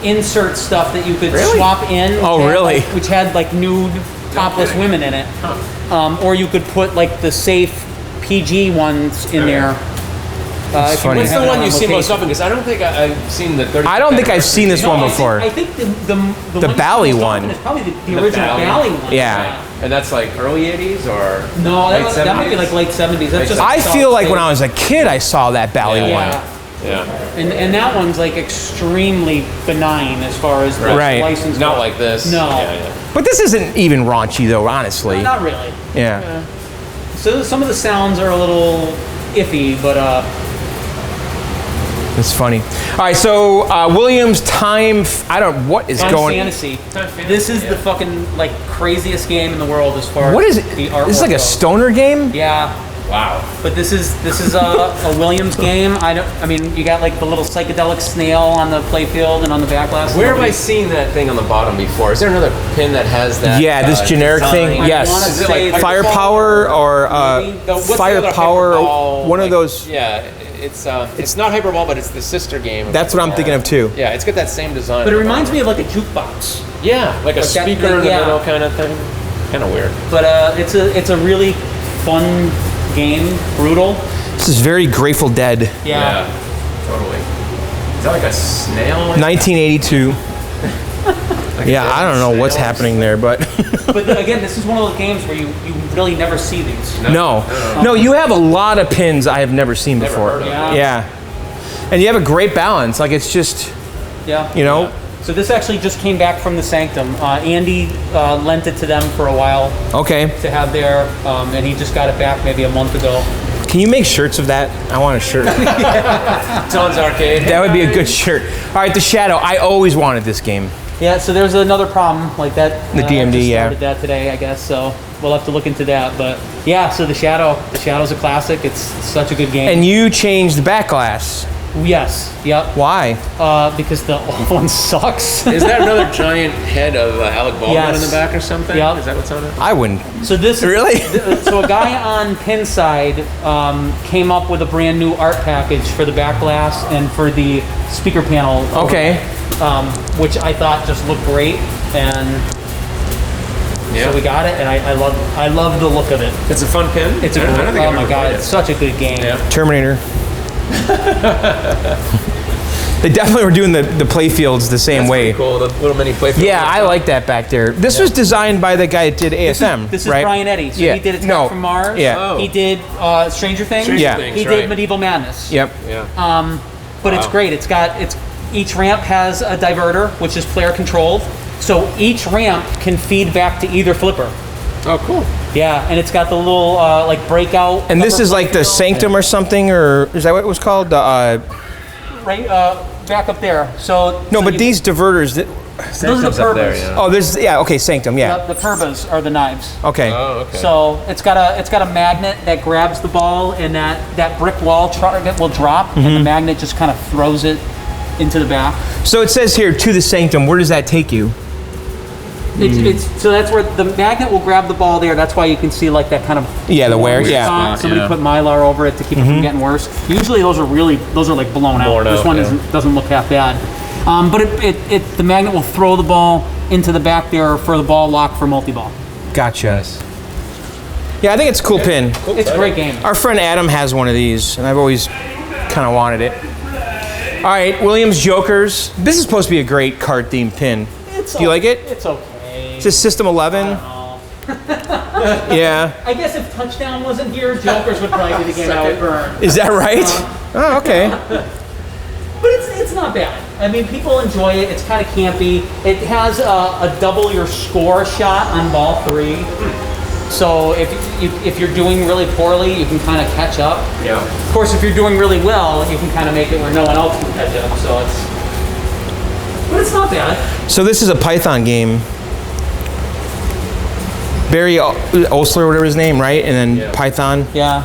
insert stuff that you could swap in. Oh, really? Which had like nude topless women in it. Or you could put like the safe PG ones in there. What's the one you see most often? Because I don't think I've seen the 30. I don't think I've seen this one before. I think the Bally one is probably the original Bally one. Yeah. And that's like early 80s or no, late that might be like late 70s. That's just I feel like when I was a kid, I saw that Bally one. Yeah. And that one's like extremely benign as far as the license. Not like this. No. Yeah. But this isn't even raunchy though, honestly. No, not really. Yeah. So some of the sounds are a little iffy, but It's funny. All right, so Williams what is going? Fantasy. This is the fucking like craziest game in the world as far What as is it? the artwork This is like a goes. stoner game? Yeah. Wow. But this is a Williams game. I mean, you got like the little psychedelic snail on the playfield and on the back glass. Where have I seen that thing on the bottom before? Is there another pin that has that? Yeah, this generic design? thing. I Yes. wanna Is it say like Firepower or Maybe? What's the other Firepower, Hyperball, one of like- those. Yeah, it's not Hyperball, but it's the sister game. That's what I'm thinking of too. Yeah, it's got that same design. But it reminds me of like a jukebox. Yeah, like a that speaker thing, in the yeah. middle kind of thing. Kind of weird. But it's a really fun game. Brutal. This is very Grateful Dead. Yeah. Totally. Is that like a snail? 1982. Yeah, I don't know what's happening there, but But again, this is one of those games where you really never see these. no, you have a lot of pins I have never seen before. heard of. Yeah. And you have a great balance. Like it's just, Yeah. you know, So this actually just came back from the Sanctum. Andy lent it to them for a while okay. to have there, and he just got it back maybe a month ago. Can you make shirts of that? I want a shirt. John's Arcade. That would be a good shirt. All right, the Shadow. I always wanted this game. Yeah, so there's another problem like that. The DMD, I just yeah. started that today, I guess. So we'll have to look into that. But yeah, so the Shadow's a classic. It's such a good game. And you changed the back glass. Yes, yep. Why? Because the old one sucks. Is that another giant head of Alec Baldwin Yes. in the back or something? Yep. Is that what's on it? I wouldn't. So this Really? So a guy on Pinside came up with a brand new art package for the back glass and for the speaker panel. Okay. Which I thought just looked great, and so we got it. And I love the look of it. It's a fun pin. It's a I don't great, think oh I've my ever god, played it's it. such a good game. Yeah. Terminator. They definitely were doing the play fields the same That's way. pretty cool. The little mini playfield. Yeah, I like that back there. This was designed by the guy that did ASM, This is right? Brian Eddy. So Yeah. he did Attack No. from Mars. Yeah. Oh. He did Stranger Things. Stranger Yeah. Things, He right. did Medieval Madness. Yep. Yeah. But it's great. Each ramp has a diverter, which is player controlled. So each ramp can feed back to either flipper. Oh, cool. Yeah, and it's got the little like breakout. And this upper is like the playfield. Sanctum or something, or is that what it was called? Right back up there. So No, so but you- these diverters. those are the Sanctum's up there, purbas. yeah. Oh, there's okay, Sanctum. Yeah. The purbas are the knives. Okay. Oh, okay. So it's got a magnet that grabs the ball, and that brick wall target will drop, Mm-hmm. and the magnet just kind of throws it into the back. So it says here to the Sanctum. Where does that take you? So that's where the magnet will grab the ball there. That's why you can see like that kind of Yeah, the wear. Yeah. spot. Somebody yeah. put Mylar over it to keep it from getting worse. Usually those are like blown out. Blown This out, one yeah. doesn't look half bad. But the magnet will throw the ball into the back there for the ball lock for multi-ball. Gotcha. Yeah, I think it's a cool pin. It's a great game. Our friend Adam has one of these, and I've always kind of wanted it. All right, Williams Jokers. This is supposed to be a great card-themed pin. Do you like it? It's okay. It's a System 11. Yeah. I guess if Touchdown wasn't here, Jokers would probably be the game I would burn. Is that right? Oh, okay. But it's not bad. I mean, people enjoy it. It's kind of campy. It has a double your score shot on ball 3. So if you're doing really poorly, you can kind of catch up. Yeah. Of course, if you're doing really well, you can kind of make it where no one else can catch up. But it's not bad. So this is a Python game. Barry Osler, whatever his name, right? And then Yeah. Python. Yeah.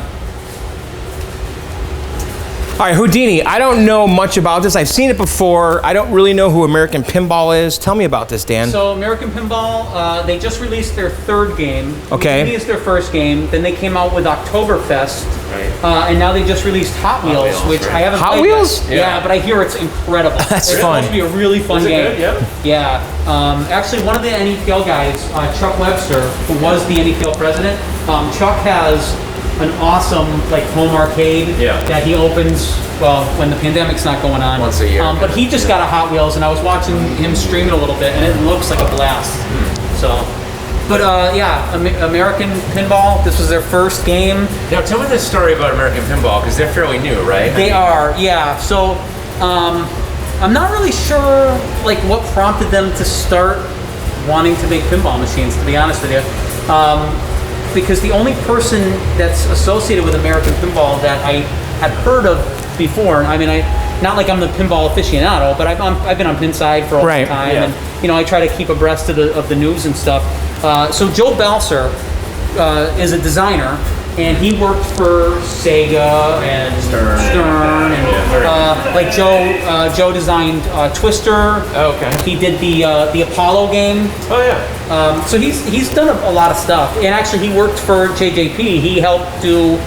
All right, Houdini. I don't know much about this. I've seen it before. I don't really know who American Pinball is. Tell me about this, Dan. So American Pinball, they just released their 3rd game. Okay. Houdini is their 1st game. Then they came out with Oktoberfest. Right. And now they just released Hot Wheels, Wheels, which right. I haven't Hot played Wheels? yet. Yeah, but I hear it's incredible. That's it's fun. supposed to be a really fun Is it game. good? Yeah. Yeah. Actually, one of the NEPL guys, Chuck Webster, who was the NEPL president, Chuck has an awesome like home arcade that he opens when the pandemic's not going on. Once a year. But he just got a Hot Wheels, and I was watching him stream it a little bit, and it looks like a blast. So, but American Pinball. This was their 1st game. Now tell me the story about American Pinball because they're fairly new, right? They are, yeah. So, I'm not really sure like what prompted them to start wanting to make pinball machines. To be honest with you. Because the only person that's associated with American Pinball that I had heard of before, I mean, not like I'm the pinball aficionado, but I've been on Pinside for a long time, and I try to keep abreast of the news and stuff. So Joe Balser is a designer, and he worked for Sega and Stern and like Joe designed Twister. Oh, okay. He did the Apollo game. Oh yeah. So he's done a lot of stuff, and actually he worked for JJP. He helped do.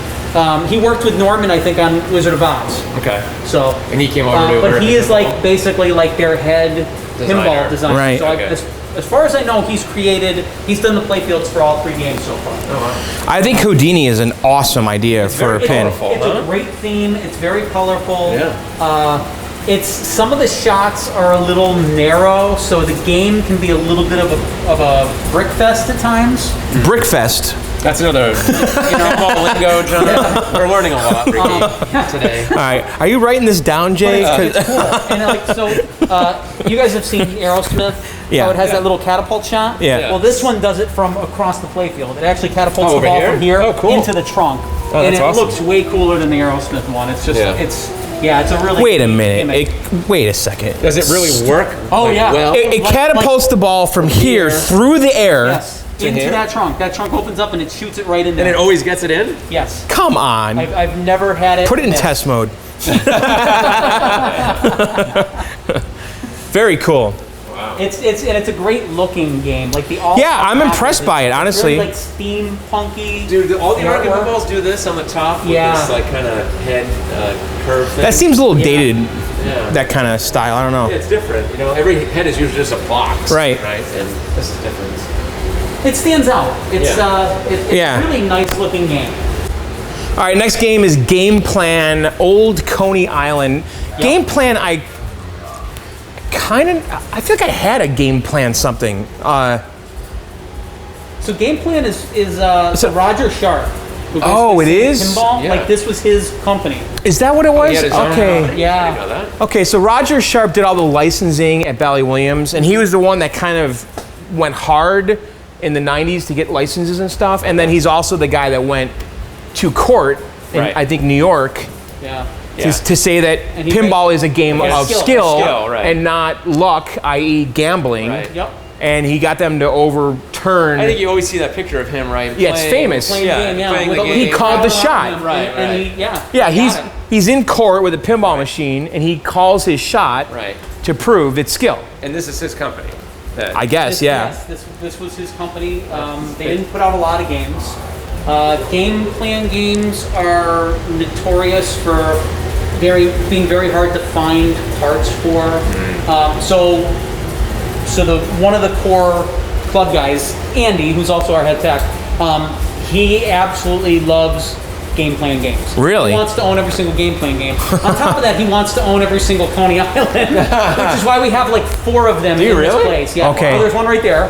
He worked with Norman, I think, on Wizard of Oz. Okay. So and he came over to. But he is like basically like their head pinball designer. Right. So as far as I know, he's done the playfields for all 3 games so far. Oh, wow. I think Houdini is an awesome idea for a pin. Colorful, It's a great theme. It's very colorful. Yeah. Some of the shots are a little narrow, so the game can be a little bit of a brick fest at times. Brickfest. That's another pinball lingo, John. We're learning a lot today. All right, are you writing this down, Jay? It's cool. And you guys have seen Aerosmith? Yeah. How it has that little catapult shot? Yeah. Well, this one does it from across the playfield. It actually catapults the over ball here? from here Oh, cool. into the trunk. Oh, and that's it awesome. looks way cooler than the Aerosmith one. It's just, it's a really Wait a neat minute. gimmick. Wait a second. Does it really work? Oh, yeah. Well, It catapults the ball from here here. through the air. Yes. Into here? that trunk. That trunk opens up and it shoots it right in there. and it always gets it in? Yes. Come on. I've never had it. Put it in miss. test mode. Very cool. It's a great looking game. Like I'm impressed by it, honestly. Really like steampunky. Dude, all the arcade artwork. pinballs do this on the top with Yeah. this like kind of head curve thing. That seems a little dated, Yeah. that kind of style. I don't know. It's different. Every head is usually just a box. Right. Right. And this is different. It stands out. It's it's Yeah. a really nice looking game. All right, next game is Game Plan, Old Coney Island. Game Plan, I feel like I had a Game Plan something. So Game Plan is Roger Sharp. who Oh, basically it is? Pinball. Yeah. Like this was his company. Is that what it was? He had his own Okay. company. Yeah. I didn't know that. Okay, so Roger Sharp did all the licensing at Bally Williams, and he was the one that kind of went hard in the 90s to get licenses and stuff, and then he's also the guy that went to court in, Right. I think, New York, Yeah. to say that And he pinball is a game Yeah, of skill. Skill, right. and not luck, i.e. gambling. Right. Yep. And he got them to overturn. I think you always see that picture of him, right? Yeah, it's famous. Playing the game, yeah. playing the With a- game. He called the shot. And Right, and right. he, yeah. Yeah, he got it. he's in court with a pinball machine, and he calls his shot Right. to prove it's skill. And this is his company. I guess, This- yeah. Yes, this was his company. They didn't put out a lot of games. Game Plan games are notorious for being very hard to find parts for. So one of the core club guys, Andy, who's also our head tech, he absolutely loves Game Plan games. Really? He wants to own every single Game Plan game. On top of that, he wants to own every single Coney Island, which is why we have like 4 of them in this really? place. Yeah. Okay. So there's one right there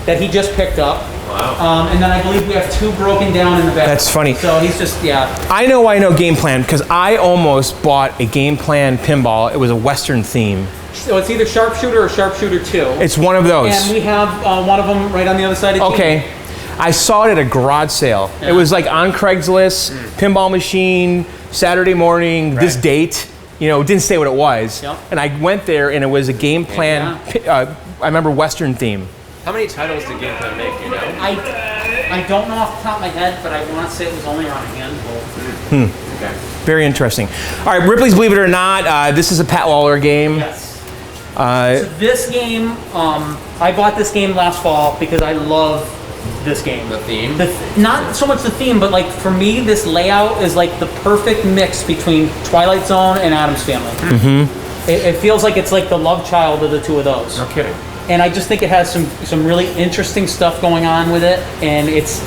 that he just picked up. Wow. And then I believe we have 2 broken down in the back. That's funny. So he's just, yeah. I know Game Plan because I almost bought a Game Plan pinball. It was a Western theme. So it's either Sharpshooter or Sharpshooter 2. It's one of those. And we have one of them right on the other side of the Okay. I saw it at a garage sale. Yeah. It was like on Craigslist, pinball machine, Saturday morning, this date. It didn't say what it was. Yep. And I went there and it was a Game Plan, I remember Western theme. How many titles did Game Plan make, I don't know off the top of my head, but I want to say it was only around a handful. Okay. Very interesting. All right, Ripley's Believe It or Not. This is a Pat Lawler game. Yes. So this game, I bought this game last fall because I love this game. The theme? Not so much the theme, but like for me, this layout is like the perfect mix between Twilight Zone and Addams Family. Mm-hmm. It feels like it's like the love child of the 2 of those. Okay. And I just think it has some really interesting stuff going on with it, and it's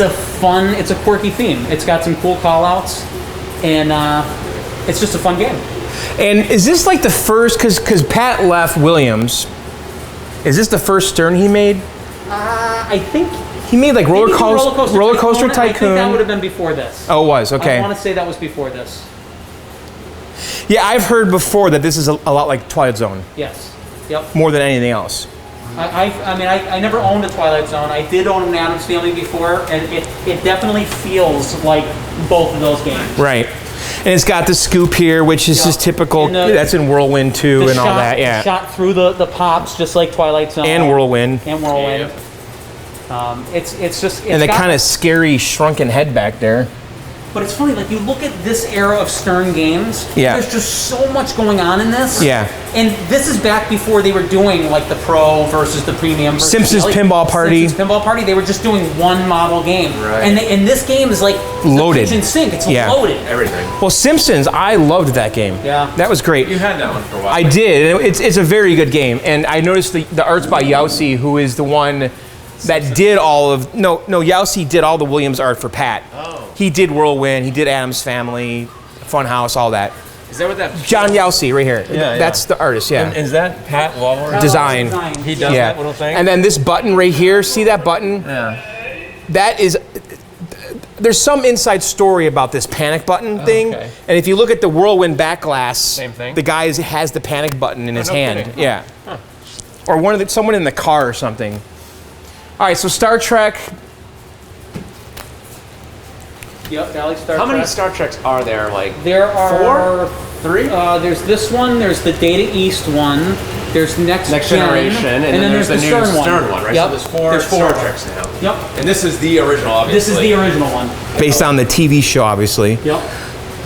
a quirky theme. It's got some cool call-outs, and it's just a fun game. And is this like the first, because Pat left Williams, is this the first Stern he made? I think He made like maybe roller coaster I think that Tycoon. would have been before this. Oh, it was, okay. I want to say that was before this. Yeah, I've heard before that this is a lot like Twilight Zone, Yes. Yep. more than anything else. I never owned a Twilight Zone. I did own an Addams Family before, and it definitely feels like both of those games. Right. And it's got the scoop here, which is just typical. That's in Whirlwind too, and all that. Yeah. Shot through the pops, just like Twilight Zone. And Whirlwind. And Whirlwind. It's just. And the kind of scary shrunken head back there. But it's funny, like you look at this era of Stern games, there's just so much going on in this. Yeah. And this is back before they were doing like the Pro versus the Premium. Versus Simpsons Pinball Party. Simpsons Pinball Party, they were just doing one model game. Right. And this game is like loaded. kitchen sink, it's loaded. Everything. Well, Simpsons, I loved that game. Yeah. That was great. You had that one for a while. I did. It's a very good game. And I noticed the art's by Yowsi, who is the one that did all of... No, Yowsi did all the Williams art for Pat. Oh. He did Whirlwind, he did Addams Family, Funhouse, all that. Is that what that... John Yowsi, right here. Yeah, That's the artist, yeah. And is that Pat Lawler? Design. He does that little thing? And then this button right here, see that button? Yeah. That is... There's some inside story about this panic button thing. Okay. And if you look at the Whirlwind back glass, Same thing? the guy has the panic button in his no hand. kidding. Yeah. Huh. Or someone in the car or something. All right, so Star Trek. Yep, Bally Star How Trek. many Star Treks are there? Like There are 4? 3? There's this one. There's the Data East one. There's Next Generation, and then there's the new Stern one, right? Yep. So there's four Star Treks now. Yep. And this is the original, obviously. This is the original one. Based on the TV show, obviously. Yep.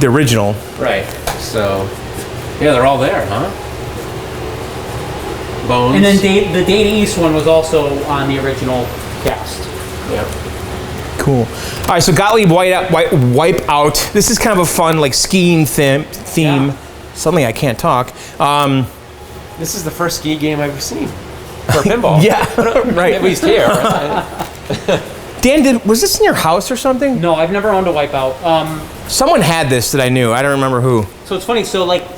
The original. Right. So, yeah, they're all there, huh? Bones. And then the Data East one was also on the original cast. Yep. Cool. All right, so Gottlieb wipe out. This is kind of a fun, like, skiing theme. Yeah. Suddenly I can't talk. This is the first ski game I've ever seen for pinball. Yeah, right. At least here. Dan, was this in your house or something? No, I've never owned a Wipeout. Someone had this that I knew. I don't remember who. So it's funny. So like,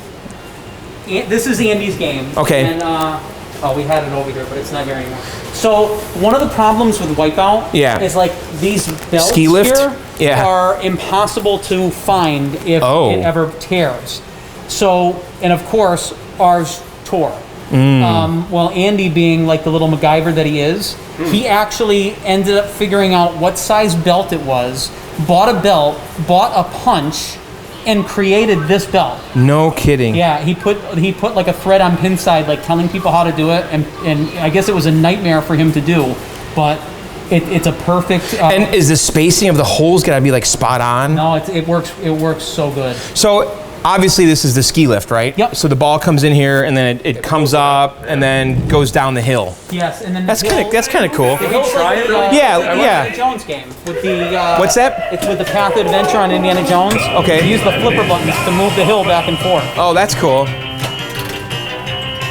this is Andy's game. Okay. And we had it over here, but it's not here anymore. So one of the problems with Wipeout is like these belts Ski lift? here are impossible to find if it ever tears. So, and of course, ours tore. Well, Andy, being like the little MacGyver that he is, he actually ended up figuring out what size belt it was, bought a belt, bought a punch, and created this belt. No kidding. Yeah, he put like a thread on pin side, like telling people how to do it, and I guess it was a nightmare for him to do, but it's a perfect. And is the spacing of the holes gotta be like spot on? No, it works so good. So obviously this is the ski lift, right? Yep. So the ball comes in here and then it comes up and then goes down the hill. Yes, and then That's kind of cool. Can we try it? Yeah. Indiana Jones game with the. What's that? It's with the Path of Adventure on Indiana Jones. Okay. You use the flipper buttons to move the hill back and forth. Oh, that's cool.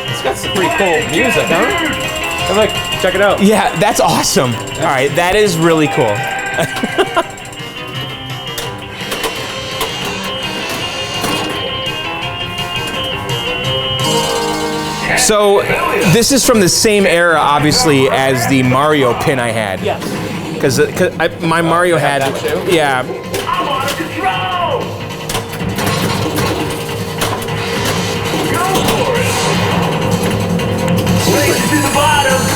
It's got some pretty cool music, huh? I'm like, check it out. Yeah, that's awesome. All right, that is really cool. So this is from the same era, obviously, as the Mario pin I had. Yes. Because my Mario had, that too? yeah.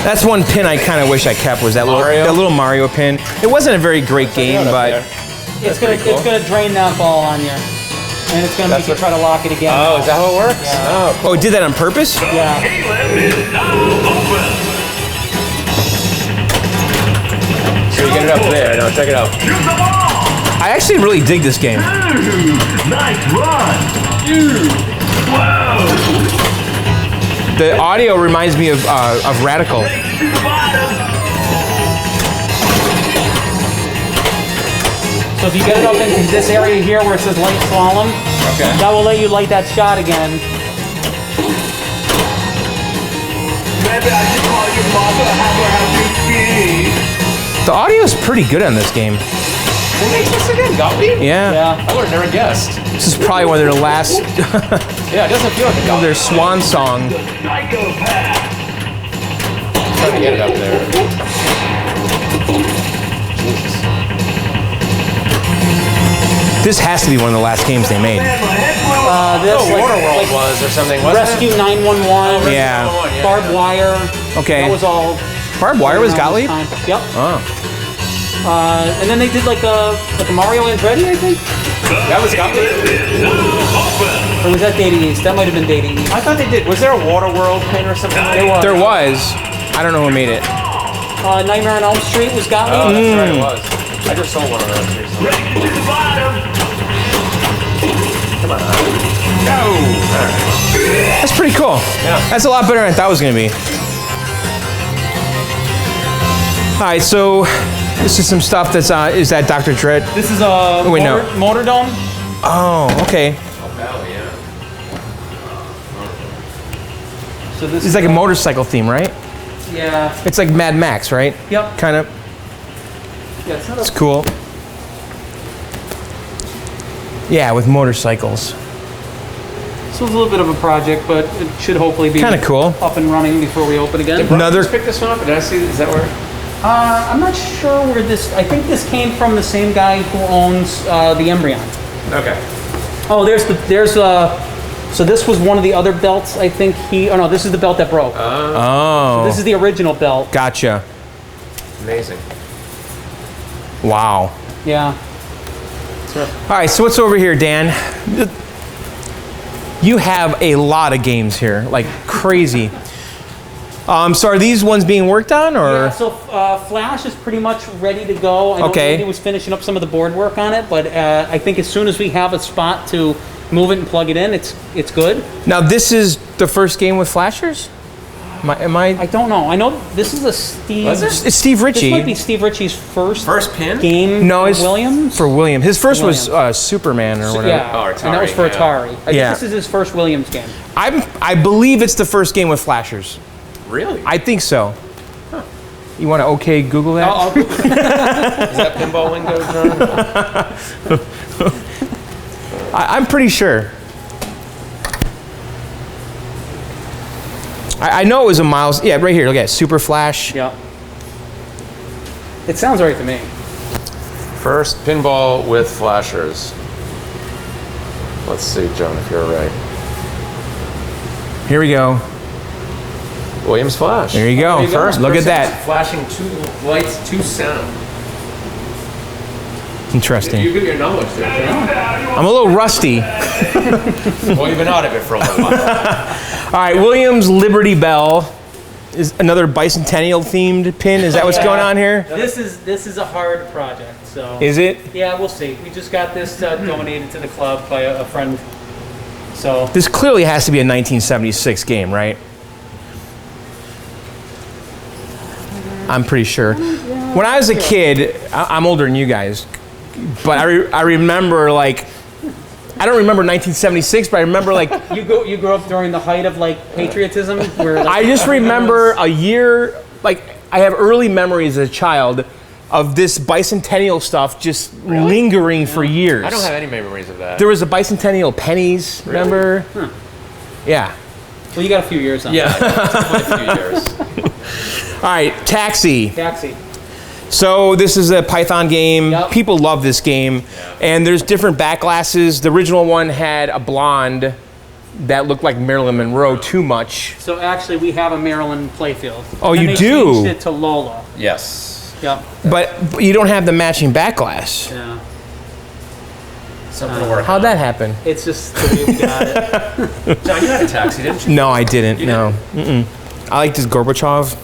That's one pin I kind of wish I kept, was that little Mario pin. It wasn't a very great game, but It's gonna drain that ball on you, and it's gonna make you try to lock it again. Oh, is that how it works? Yeah. oh, it did that on purpose? Yeah. So you get it up there. Now check it out. I actually really dig this game. Nice run! Wow! The audio reminds me of Radical. So if you get it up into this area here where it says light slalom, that will let you light that shot again. Maybe I should call your mother, have her help you ski. The audio is pretty good on this game. Who makes this again? Gottlieb? Yeah. Yeah. I would have never guessed. This is probably one of their last, Yeah, it doesn't feel like a Gottlieb. their swan song. Psychopath! Trying to get it up there. This has to be one of the last games they made. This Waterworld was or something, wasn't Rescue it? 911. Yeah. Barbed wire. Okay. That was all. Barbed Wire was around this Gottlieb? time. Yep. Oh. And then they did like a Mario Andretti, I think. That was Gottlieb. Or was that Dating East? That might have been Dating East. I thought they did. Was there a Waterworld pin or something? There was. I don't know who made it. Nightmare on Elm Street was Gottlieb. Oh, that's right, it was. I just sold one of those recently. Come on. No! That's pretty cool. Yeah. That's a lot better than I thought it was going to be. All right, so this is some stuff that's is that Dr. Dread? This is a motor dome. Oh, okay. Bally, yeah. So this It's like a motorcycle theme, right? Yeah. It's like Mad Max, right? Yep. Kind of. Yeah, it's not It's cool. Yeah, with motorcycles. This was a little bit of a project, but it should hopefully be Kind of cool. up and running before we open again. Another. Just pick this one up. Did I see? Is that where? I'm not sure where this. I think this came from the same guy who owns the Embryon. Okay. Oh, so this was one of the other belts. I think Oh no, this is the belt that broke. Oh. This is the original belt. Gotcha. Amazing. Wow. Yeah. All right, so what's over here, Dan? You have a lot of games here, like crazy. So are these ones being worked on, or? Yeah. So Flash is pretty much ready to go. I know Andy was finishing up some of the board work on it, but I think as soon as we have a spot to move it and plug it in, it's good. Now this is the first game with flashers? Am I? I don't know. I know this is a Steve. It's Steve Ritchie. This might be Steve Ritchie's first pin game. No, it's Williams. For Williams. His first was Superman or whatever. Yeah, Oh, and that was for Atari. I think Yeah. this is his first Williams game. I believe it's the first game with flashers. Really? I think so. You want to okay Google that? I'll Is that pinball window, John? I'm pretty sure. I know it was a Miles. Yeah, right here. Look at it. Super Flash. Yeah. It sounds right to me. First pinball with flashers. Let's see, John, if you're right. Here we go. Williams Flash. There you go. There you go. First, look at that. Flashing 2 lights, 2 sound. Interesting. You get your knowledge there, John. I'm a little rusty. Well, you've been out of it for a little while. All right, Williams Liberty Bell is another bicentennial themed pin. Is that what's going on here? This is a hard project. So. Is it? Yeah, we'll see. We just got this donated to the club by a friend. So. This clearly has to be a 1976 game, right? I'm pretty sure. When I was a kid, I'm older than you guys, but I remember like, I don't remember 1976, but I remember like. You grew up during the height of like patriotism, where like, I just remember a year, like I have early memories as a child of this bicentennial stuff just lingering for years. I don't have any memories of that. There was a bicentennial pennies, remember? Huh. Yeah. Well, you got a few years on. Yeah, it's a few years. All right, Taxi. Taxi. So this is a Python game. Yep. People love this game. And there's different back glasses. The original one had a blonde that looked like Marilyn Monroe too much. So actually, we have a Maryland playfield. Oh, and you they do? Changed it to Lola. Yes. Yep. But you don't have the matching back glass. Yeah. Something to work How'd on. that happen? It's just the way we got it. John, you had a Taxi, didn't you? No, I didn't. You No. Mm-mm. I like this Gorbachev.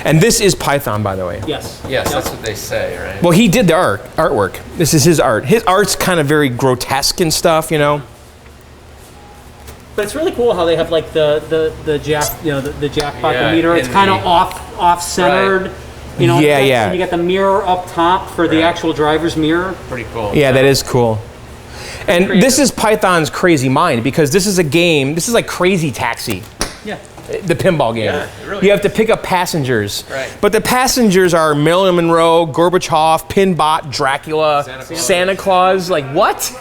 And this is Python, by the way. Yes. Yes, Yep. that's what they say, right? Well, he did the artwork. This is his art. His art's kind of very grotesque and stuff, you know. But it's really cool how they have like the jack, the jackpot Yeah, meter. It's in kind of the- off centered. Right. You know. Yeah, yeah. And you got the mirror up top for the Right. actual driver's mirror. Pretty cool. Yeah, that is cool. And Creative. this is Python's Crazy Mind because this is a game. This is like Crazy Taxi, Yeah. the pinball game. Yeah, it really you have to pick up passengers. Right. But the passengers are Marilyn Monroe, Gorbachev, Pinbot, Dracula, Santa Claus. Like what?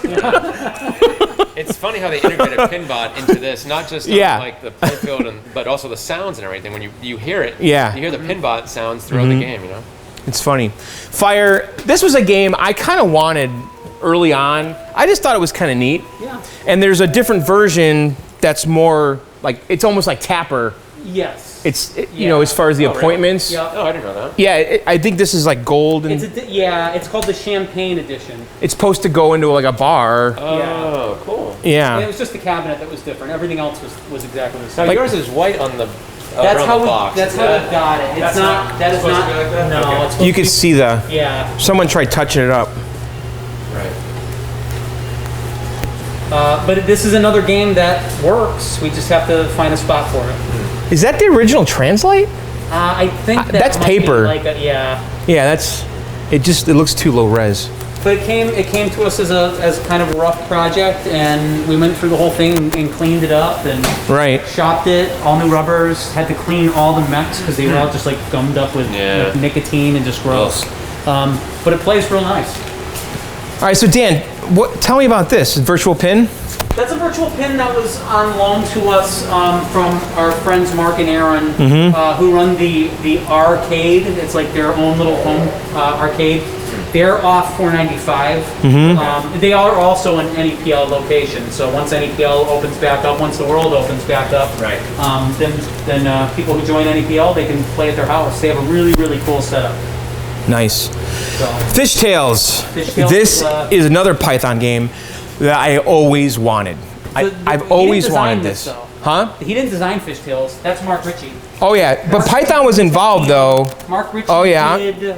It's funny how they integrated Pinbot into this, not just on, Yeah. like the playfield, but also the sounds and everything. When you hear it, Yeah. you hear the Pinbot sounds throughout the game. You know. It's funny. Fire. This was a game I kind of wanted early on. I just thought it was kind of neat. Yeah. And there's a different version that's more like it's almost like Tapper. Yes. you know, as far as the appointments. Yeah. Oh, I didn't know that. Yeah, I think this is like gold, and It's called the Champagne Edition. it's supposed to go into like a bar. Oh, cool. And it Yeah. was just the cabinet that was different. Everything else was exactly the Now same. yours is white on the. That's around how the we. box. That's Is how that- we got it. It's not. That is supposed not. to be like that? No, Okay. it's supposed You to could see the. be, Yeah. Someone tried touching it up. Right. But this is another game that works. We just have to find a spot for it. Is that the original Translate? I think That's might be paper. Like yeah. Yeah, that's. It looks too low res. But it came to us as kind of a rough project, and we went through the whole thing and cleaned it up and Right. shopped it. All new rubbers. Had to clean all the mechs because they were all just like gummed up with Yeah. nicotine and just gross. But it plays real nice. All right, so Dan, tell me about this virtual pin. That's a virtual pin that was on loan to us from our friends Mark and Aaron, who run the arcade. It's like their own little home arcade. They're off $4.95. They are also an NEPL location. So once NEPL opens back up, once the world opens back up, Right. then people who join NEPL, they can play at their house. They have a really, really cool setup. Nice. So Fishtails. Fishtails This is, is another Python game that I always wanted. I've always wanted this. Though. Huh? He didn't design Fishtails. That's Mark Ritchie. Oh yeah, but Python was involved though. Mark Ritchie Oh, yeah. did.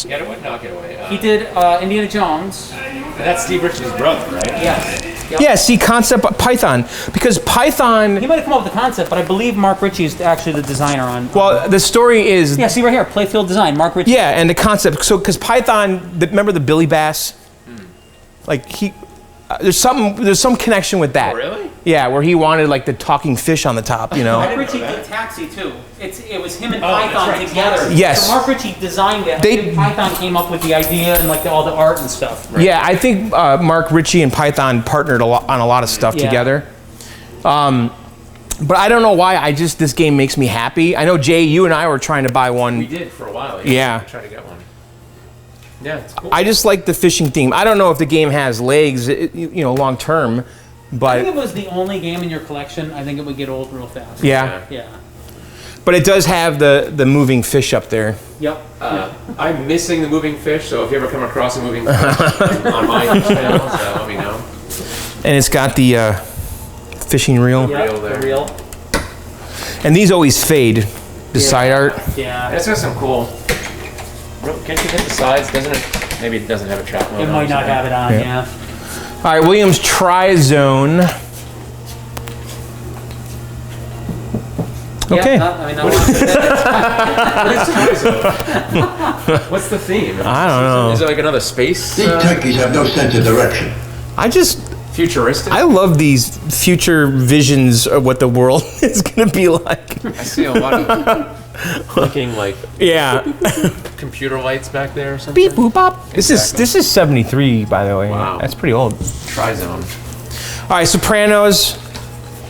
Get away? No, get away. He did Indiana Jones. That's Steve Ritchie's brother, right? Yes. Yep. Yeah, see concept Python because Python. He might have come up with the concept, but I believe Mark Ritchie is actually the designer on. Well, the story is. Yeah, see right here, Playfield Design, Mark Ritchie. Yeah, and the concept. So because Python, remember the Billy Bass? Like there's some connection with that. Oh, really? Yeah, where he wanted like the talking fish on the top, you know. Mark Ritchie did Taxi too. It was him and that's Python right. together. Yes. So Mark Ritchie designed it. They- Python came up with the idea and like all the art and stuff. Yeah, I think Mark Ritchie and Python partnered on a lot of stuff Yeah. together. But I don't know why. This game makes me happy. I know Jay, you and I were trying to buy one. We did for a while. Yeah. Try to get one. Yeah, it's cool. I just like the fishing theme. I don't know if the game has legs, long term, I but think it was the only game in your collection. I think it would get old real fast. yeah. Yeah. But it does have the moving fish up there. Yep. I'm missing the moving fish, so if you ever come across a moving fish on my channel, let me know. And it's got the fishing reel. Yep, Reel there. the reel. And these always fade, the side art. Yeah. It's got some cool. Can't you hit the sides? Doesn't it? Maybe it doesn't have a trap mode. It might not have it on, Yeah. yeah. All right, Williams Tri-Zone. Okay. Yeah, I mean, What's the theme? I don't know. Is it like another space? These turkeys have no sense of direction. Futuristic? I love these future visions of what the world is going to be like. I see a lot of blinking like Yeah. computer lights back there or something. Beep boop bop. This is 73, by the way. Wow. That's pretty old. Tri-zone. All right, Sopranos.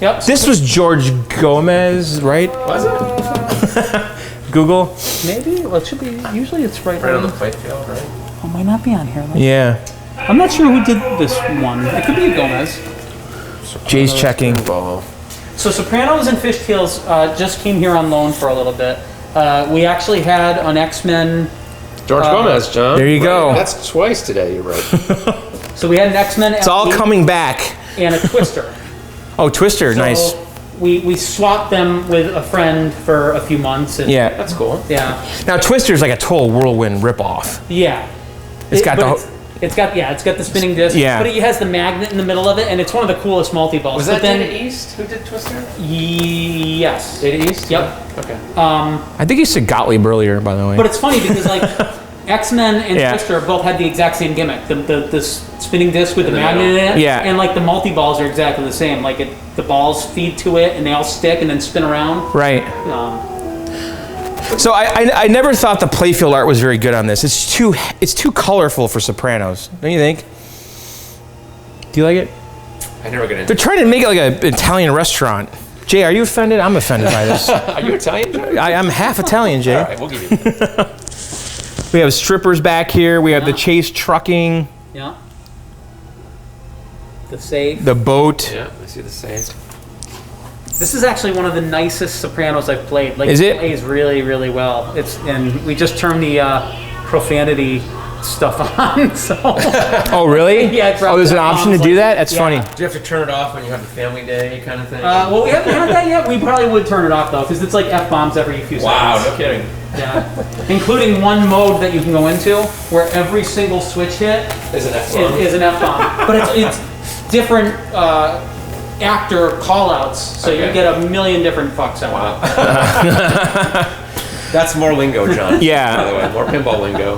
Yep. This was George Gomez, right? Was it? Google. Maybe. Well, it should be. Usually it's right Right on the on. plate field, right? Oh, might not be on here. Though. Yeah. I'm not sure who did this one. It could be a Gomez. Jay's checking. Ball. So Sopranos and Fishtails just came here on loan for a little bit. We actually had an X-Men. George Gomez, John. There you go. That's twice today, you're right. So we had an X-Men. It's all coming back. And a Twister. Oh, Twister, So nice. We swapped them with a friend for a few months. And Yeah. That's cool. Yeah. Now Twister's like a total whirlwind ripoff. Yeah. It's got but the it's got the spinning disc. Yeah. But it has the magnet in the middle of it, and it's one of the coolest multi-balls. Was but that then, Data East who did Twister? Yes. Data East? Yep. Okay. I think you said Gottlieb earlier, by the way. But it's funny because like X-Men and Yeah. Twister both had the exact same gimmick. The spinning disc with the the magnet in middle. it. Yeah. And like the multi-balls are exactly the same. Like the balls feed to it, and they all stick and then spin around. Right. So I never thought the playfield art was very good on this. It's too colorful for Sopranos, don't you think? Do you like it? I never get into They're trying to make it like an Italian restaurant. Jay, are you offended? I'm offended by this. Are you Italian, John? I'm half Italian, Jay. All right, we'll give you that. We have strippers back here. We have the Chase trucking, Yeah. The safe. the boat. Yeah, I see the same. This is actually one of the nicest sopranos I've played. Like, Is it? It plays really, really well. And we just turned the profanity stuff on. So. Oh, really? Yeah. Oh, there's an option to do that? That's funny. Do you have to turn it off when you have a family day kind of thing? Well, we haven't had that yet. We probably would turn it off though, because it's like F-bombs every few wow, seconds. no kidding. Yeah. Including one mode that you can go into where every single switch hit Is an F-bomb. is an F-bomb. But it's different actor call-outs, so you get a million different fucks out. Wow. That's more lingo, John. Yeah. By the way, more pinball lingo.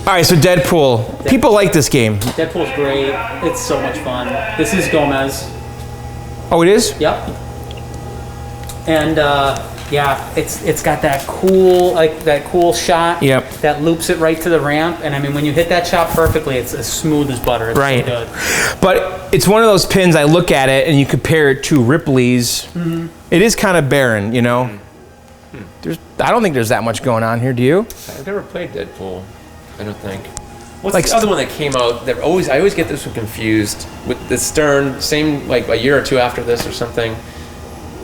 All right, so Deadpool. People like this game. Deadpool's great. It's so much fun. This is Gomez. Oh, it is? Yep. And yeah, it's got that cool shot. Yep. That loops it right to the ramp, and I mean when you hit that shot perfectly, it's as smooth as butter. It's Right. so good. But it's one of those pins, I look at it and you compare it to Ripley's. It is kind of barren, you know? I don't think there's that much going on here, do you? I've never played Deadpool. I don't think. What's Like the other one that came out? That I always get this one confused with the Stern. Same like a year or two after this or something.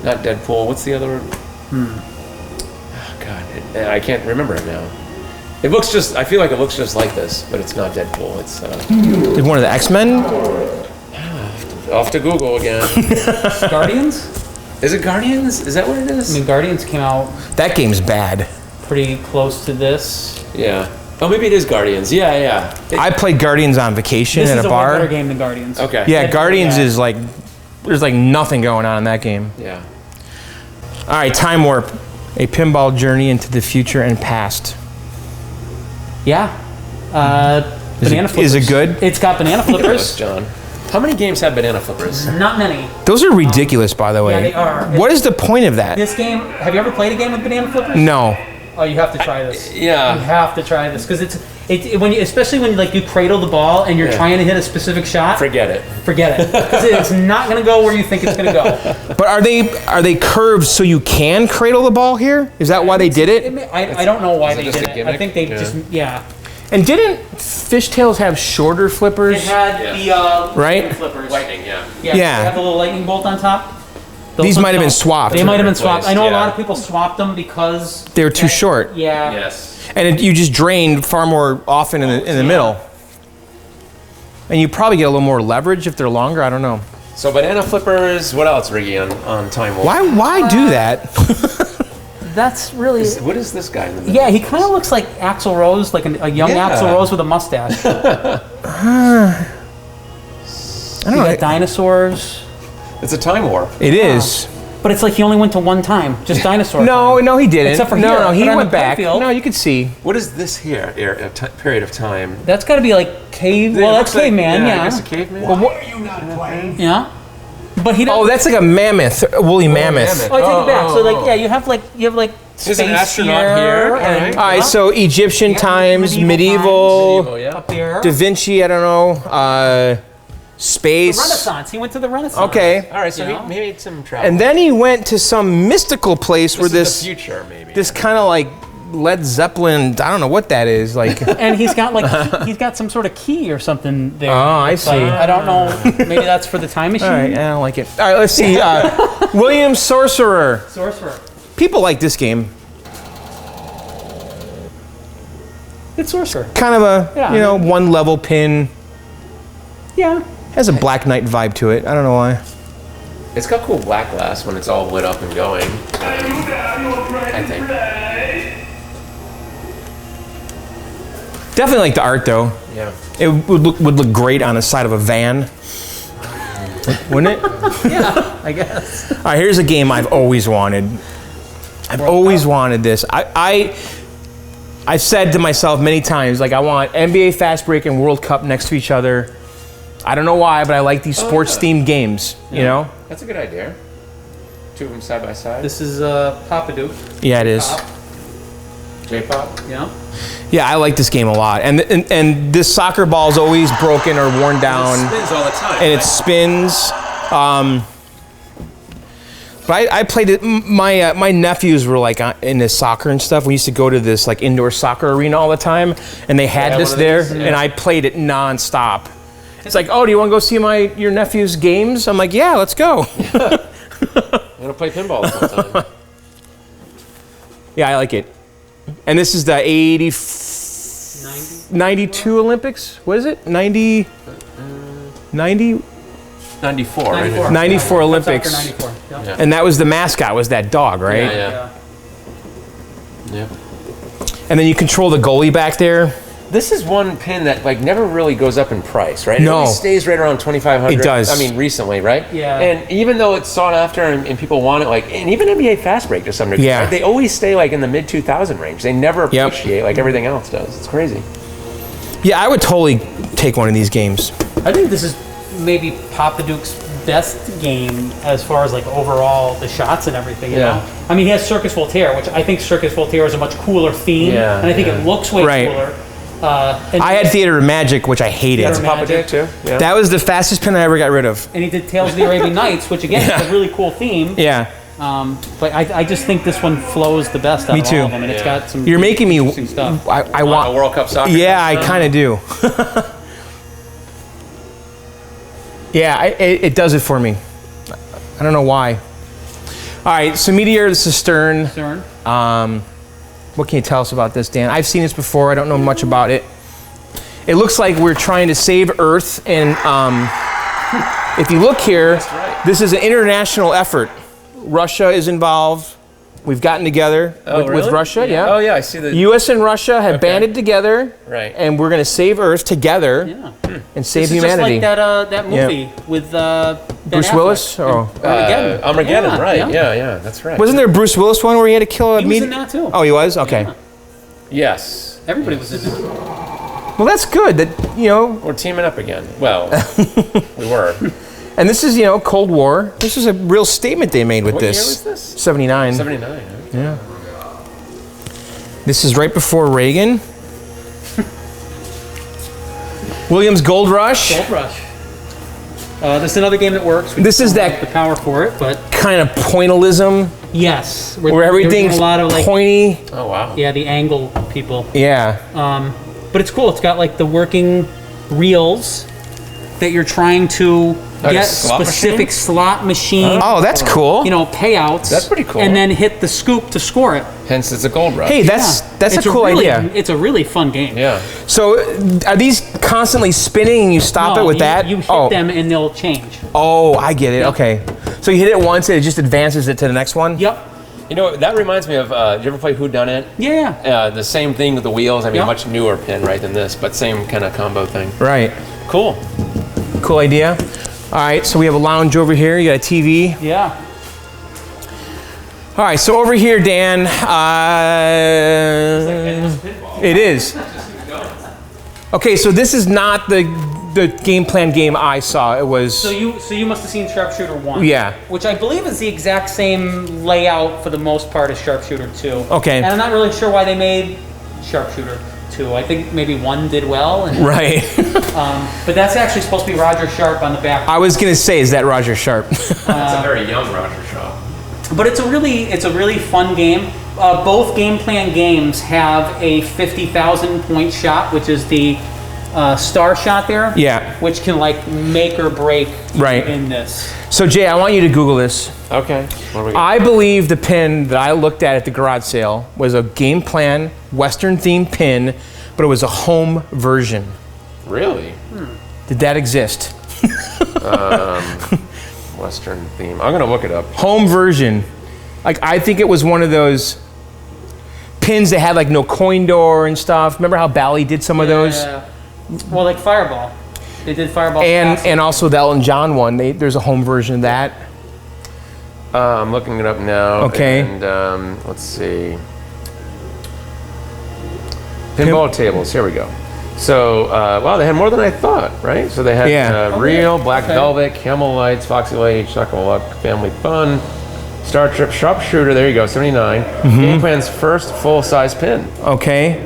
Not Deadpool. What's the other? Oh God, I can't remember it now. It looks just. I feel like it looks just like this, but it's not Deadpool. It's Like one of the X-Men? off to Google again. Guardians? Is it Guardians? Is that what it I is? mean, Guardians came out That game's bad. pretty close to this. Yeah. Oh, maybe it is Guardians. Yeah. I played Guardians on vacation This at is a a way better bar. game than Guardians. Okay. Yeah, Deadpool, Guardians yeah. is like, there's like nothing going on in that game. Yeah. All right, Time Warp. A pinball journey into the future and past. Yeah. Banana flippers. Is it good? It's got banana Look at this, flippers. John. How many games have banana flippers? Not many. Those are ridiculous, by the way. Yeah, they are. What is the point of that? This game, have you ever played a game with banana flippers? No. Oh, you have to try this. Yeah. You have to try this because when you, especially when like you cradle the ball and you're Yeah. trying to hit a specific shot. Forget it. Forget it, because it's not going to go where you think it's going to go. But are they curved so you can cradle the ball here? Is that why they did it? I don't know why Is it they just did a it. I gimmick? think they Yeah. just And didn't Fishtails have shorter flippers? It had the Right? lightning flippers. Lightning, yeah. Yeah. Yeah. It had the little lightning bolt on top. Those These ones might have been don't. swapped. They might have been swapped. I know a Yeah. lot of people swapped them because They were too short. Yeah. Yes. And you just drained far more often in the middle. And you probably get a little more leverage if they're longer. I don't know. So banana flippers. What else, Riggy, on Time Warp? Why do that? That's really. What is this guy in the middle? Yeah, he kind of looks like Axl Rose, like a young Yeah. Axl Rose with a mustache. I don't You know. got dinosaurs, It's a Time Warp. It is. but it's like he only went to one time, just dinosaur. No, time. no, he didn't. Except for no, here, no, he but on went the back. playfield- No, you could see. What is this here? Period of time. That's got to be like cave. Well, that's Looks like- caveman, I yeah. guess a caveman. Why are you not playing? Yeah, but he. Oh, that's like a mammoth, a woolly mammoth. mammoth. Oh, I take it back. So oh. like, yeah, you have like There's space an astronaut here, and All right, so Egyptian times, medieval Medieval, yeah. up here. Da Vinci, I don't know, space. Renaissance. He went to the Renaissance. Okay. All right, so You know? he made some travel. And then he went to some mystical place where this is this the future, maybe. this kind of like Led Zeppelin, I don't know what that is, like. And he's got like he's got some sort of key or something there. Oh, I It's like, see. I don't know. Maybe that's for the time machine. All right, I don't like it. All right, let's see. William Sorcerer. Sorcerer. People like this game. It's Sorcerer. Kind of a, Yeah. one level pin. Yeah. Has a Black Knight vibe to it. I don't know why. It's got cool black glass when it's all lit up and going. I think. Definitely like the art though. Yeah. It would look great on the side of a van. Wouldn't it? Yeah. I guess. All right, here's a game I've always wanted. I've always wanted this. I've said to myself many times, like, I want NBA Fast Break and World Cup next to each other. I don't know why, but I like these sports-themed games, you know? That's a good idea. Two of them side by side. This is Papadook. Yeah, it is. J-pop. Yeah. Yeah, I like this game a lot. And this soccer ball is always broken or worn down. It spins all the time. And it spins. But I played it. My nephews were like into soccer and stuff. We used to go to this like indoor soccer arena all the time, and they had this one of there, these? Yeah. and I played it nonstop. It's like, oh, do you want to go see your nephew's games? I'm like, yeah, let's go. I'm gonna play pinball the whole time. Yeah, I like it. And this is the 92 Olympics? What is it? 90? 90? 94, right here. 94 Olympics. That's after 94. Yep. And that was the mascot, was that dog, right? Yeah. And then you control the goalie back there. This is one pin that like never really goes up in price, right? No. It always stays right around 2,500. It does. I mean, recently, right? Yeah. And even though it's sought after and people want it, like, and even NBA Fast Break to some degree, Yeah. right? They always stay like in the mid 2,000 range. They never appreciate like everything else does. It's crazy. Yeah, I would totally take one of these games. I think this is maybe Papa Duke's best game as far as like overall the shots and everything. You know? I mean, he has Circus Voltaire, which I think Circus Voltaire is a much cooler theme, and I think it looks way cooler. And I had Theater of Magic, which I hated. Theater of Papa Magic. Duke too. Yeah. That was the fastest pin I ever got rid of. And he did Tales of the Arabian Nights, which again is a really cool theme. Yeah. But I just think this one flows the best out Me of too. all of them, and it's got some. You're making me. interesting stuff. I A want. World Cup soccer. Yeah, I kind of do. Yeah, it does it for me. I don't know why. All right, so Meteor, this is Stern. Stern. What can you tell us about this, Dan? I've seen this before. I don't know much about it. It looks like we're trying to save Earth, and if you look here, this is an international effort. Russia is involved. We've gotten together with Russia, Oh yeah, I see the U.S. and Russia have banded together, Right. and we're going to save Earth together and save This is humanity. just like that movie with Ben Bruce Affleck. Willis? Oh. Armageddon. Armageddon, Yeah, right? yeah. Yeah, that's right. Wasn't there a Bruce Willis one where he had to kill a He was in that too. Oh, he was? Okay. Yeah. Yes. Everybody was in it. Well, that's good that, We're teaming up again. Well, we were. and this is, Cold War. This is a real statement they made with What this. year was this? 79. 79. Huh? Yeah. This is right before Reagan. Williams Gold Rush. Gold Rush. This is another game that works. We This just is don't that- have the power for it, but Kind of pointillism yes, where everything's a lot of like pointy. Oh wow. yeah, the angle people. Yeah. But it's cool. It's got like the working reels that you're trying to Like a get slot specific slot machine. Oh, that's cool. Payouts. That's pretty cool. And then hit the scoop to score it. Hence, it's a gold rush. Hey, that's It's a cool really, idea. It's a really fun game. Yeah. So, are these constantly spinning and you stop it with that? You hit them and they'll change. Oh, I get it. Okay. So you hit it once and it just advances it to the next one? Yep. You know, that reminds me of. Did you ever play Who Done It? Yeah. The same thing with the wheels. I mean, Yep. much newer pin, right, than this, but same kind of combo thing. Right. Cool. Cool idea. All right, so we have a lounge over here. You got a TV. Yeah. All right, so over here, Dan, it is. Okay, so this is not the game plan game I saw. It was. So you must have seen Sharpshooter 1. Yeah. Which I believe is the exact same layout for the most part as Sharpshooter 2. Okay. And I'm not really sure why they made Sharpshooter 2. I think maybe 1 did well. And, Right. but that's actually supposed to be Roger Sharp on the back. I was gonna say, is that Roger Sharp? It's a very young Roger Shaw. But it's a really fun game. Both game plan games have a 50,000 point shot, which is the star shot there. Yeah. Which can like make or break Right. in this. So Jay, I want you to Google this. Okay. What do we got? I believe the pin that I looked at the garage sale was a game plan Western themed pin, but it was a home version. Really? Did that exist? Western theme. I'm gonna look it up. Home version. Like, I think it was one of those pins that had like no coin door and stuff. Remember how Bally did some of those? Yeah. Well, like Fireball. They did Fireball. And also the Elton John one. There's a home version of that. I'm looking it up now. Okay. And let's see. Pinball tables. Here we go. So, wow, they had more than I thought, right? So they had Real, Black Velvet, Camel Lights, Foxy Lady, Chuck Luck, Family Fun, Star Trip, Sharpshooter, there you go, 79. Game Plan's first full-size pin. Okay.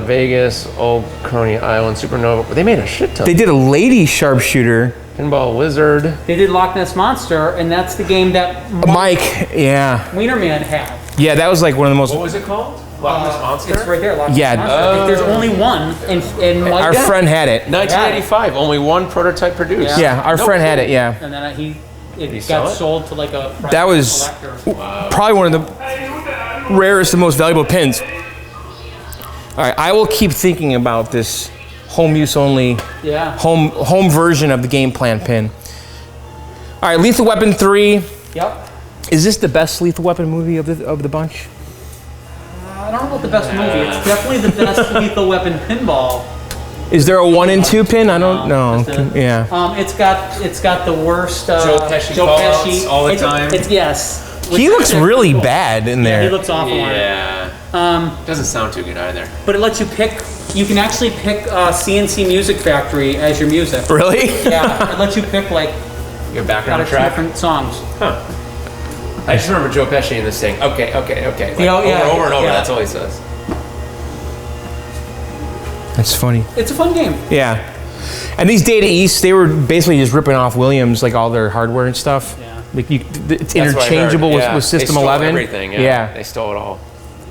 Vegas, Old Coney Island, Supernova. They made a shit ton. They did a lady sharpshooter. Pinball Wizard. They did Loch Ness Monster, and that's the game that Mike, yeah. Wienerman had. Yeah, that was like one of the most. What was it called? Loch Ness Monster? It's right there, Loch Ness Yeah. Monster. There's only one, and Mike, Our friend had it. 1985, only one prototype produced. Yeah, our friend had it, yeah. and then he it got sold to like a That was collector. probably one of the rarest and most valuable pins. All right, I will keep thinking about this home use only, home version of the game plan pin. All right, Lethal Weapon 3. Yep. Is this the best Lethal Weapon movie of the bunch? I don't know about the best movie. It's definitely the best Lethal Weapon pinball. Is there a 1 and 2 pin? I don't know. Yeah. It's got the worst. Joe Pesci callouts all the time. Yes. He looks really bad in there. He looks awful. Yeah. Doesn't sound too good either. But it lets you pick. You can actually pick CNC Music Factory as your music. Really? Yeah. It lets you pick like Your background track. different songs. Huh. I just remember Joe Pesci in this thing. Okay. Like, over and over. That's all he says. That's funny. It's a fun game. Yeah. And these Data East, they were basically just ripping off Williams, like all their hardware and stuff. Yeah. Like it's interchangeable with System 11. Everything. Yeah. They stole it all.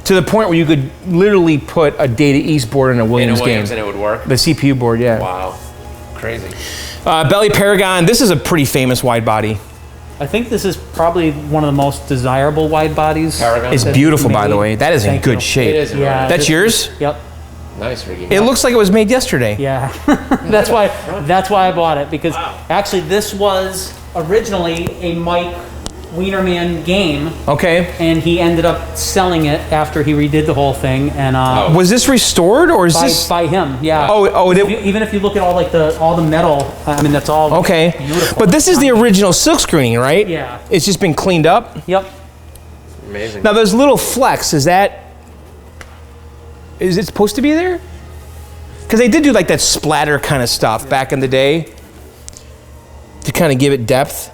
To the point where you could literally put a Data East board in a Williams game. And it would work. The CPU board, yeah. Wow. Crazy. Bally Paragon. This is a pretty famous wide body. I think this is probably one of the most desirable wide bodies. Paragon. It's beautiful, by the way. That is in good shape. It is. Yeah. That's yours? Yep. Nice, Ricky. It looks like it was made yesterday. Yeah. That's why I bought it, because actually this was originally a Mike Wienerman game. Okay. And he ended up selling it after he redid the whole thing. And was this restored or is this by him? Yeah. Even if you look at all the metal, I mean that's all okay. Beautiful. But this is the original silk screening, right? Yeah. It's just been cleaned up. Yep. Amazing. Now those little flecks, is it supposed to be there? Because they did do like that splatter kind of stuff back in the day to kind of give it depth.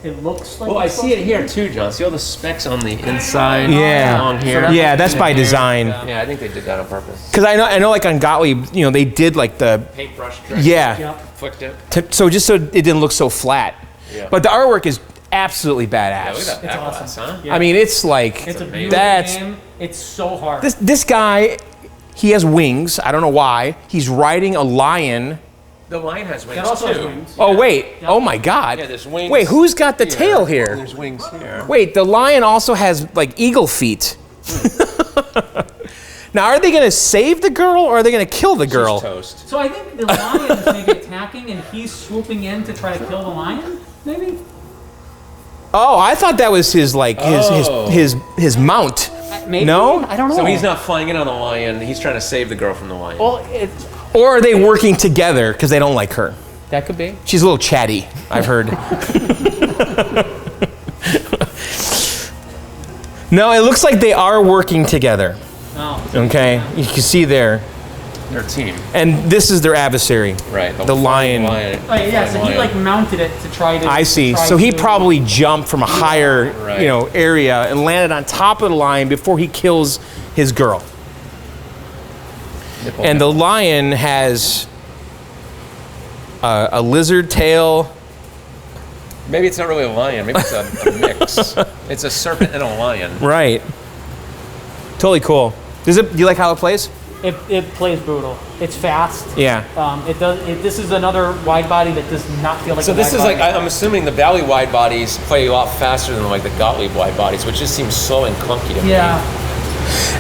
It looks like. Well, I see it here too, John. See all the specks on the inside? Yeah. Along here. So Yeah, that's by design. Yeah, I think they did that on purpose. Because I know, like on Gottlieb, they did like the Paintbrush trick. yeah, Yep. Flicked it. so just so it didn't look so flat. Yeah. But the artwork is absolutely Yeah, look badass. at that. It's back awesome. glass, huh? Yeah. I mean, it's like It's a beautiful that's game. It's so hard. this guy. He has wings. I don't know why. He's riding a lion. The lion has wings That also has too. wings. Oh wait! Oh my God! Yeah, there's wings. Wait, who's got the tail here? There's wings here. Wait, the lion also has like eagle feet. Now, are they gonna save the girl or are they gonna kill the girl? She's toast. So I think the lion is maybe attacking and he's swooping in to try to kill the lion. Maybe. Oh, I thought that was his like his mount. Maybe. No? I don't know. So he's not flying in on the lion. He's trying to save the girl from the lion. Well, Or are they working together because they don't like her? that could be. She's a little chatty, I've heard. No, it looks like they are working together. Oh. Okay, you can see there. Their team. And this is their adversary. Right. The lion. Oh yeah, so he like mounted it to try to. I see. So he probably jumped from a higher, Right. area and landed on top of the lion before he kills his girl. And the lion has a lizard tail. Maybe it's not really a lion. Maybe it's a mix. It's a serpent and a lion. Right. Totally cool. Do you like how it plays? It plays brutal. It's fast. Yeah. It does. This is another wide body that does not feel like. So a this wide is like, body. I'm assuming the Bally wide bodies play a lot faster than like the Gottlieb wide bodies, which just seems slow and clunky to me. Yeah.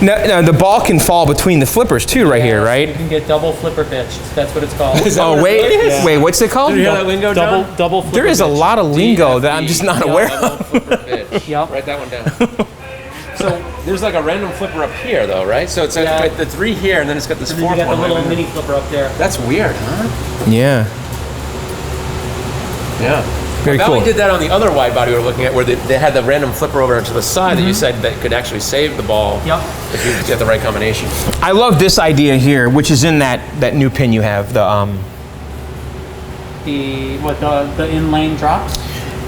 Now the ball can fall between the flippers too, right here, You right? can get double flipper pitched. That's what it's called. Is that Oh what wait, it is? wait, what's it called? Did you hear that lingo, John? double flipper There is a pitch. lot of lingo that I'm just not aware of. Double flipper pitch. Yep. Write that one down. So there's like a random flipper up here though, right? So it's like the three here, and then it's got this And then fourth you got one. the little right? mini flipper up there. That's weird, huh? Yeah. Yeah. Very Bally cool. did that on the other wide body we were looking at, where they had the random flipper over to the side that you said that could actually save the ball. Yep. If you get the right combination. I love this idea here, which is in that new pin you have. The The in-lane drops.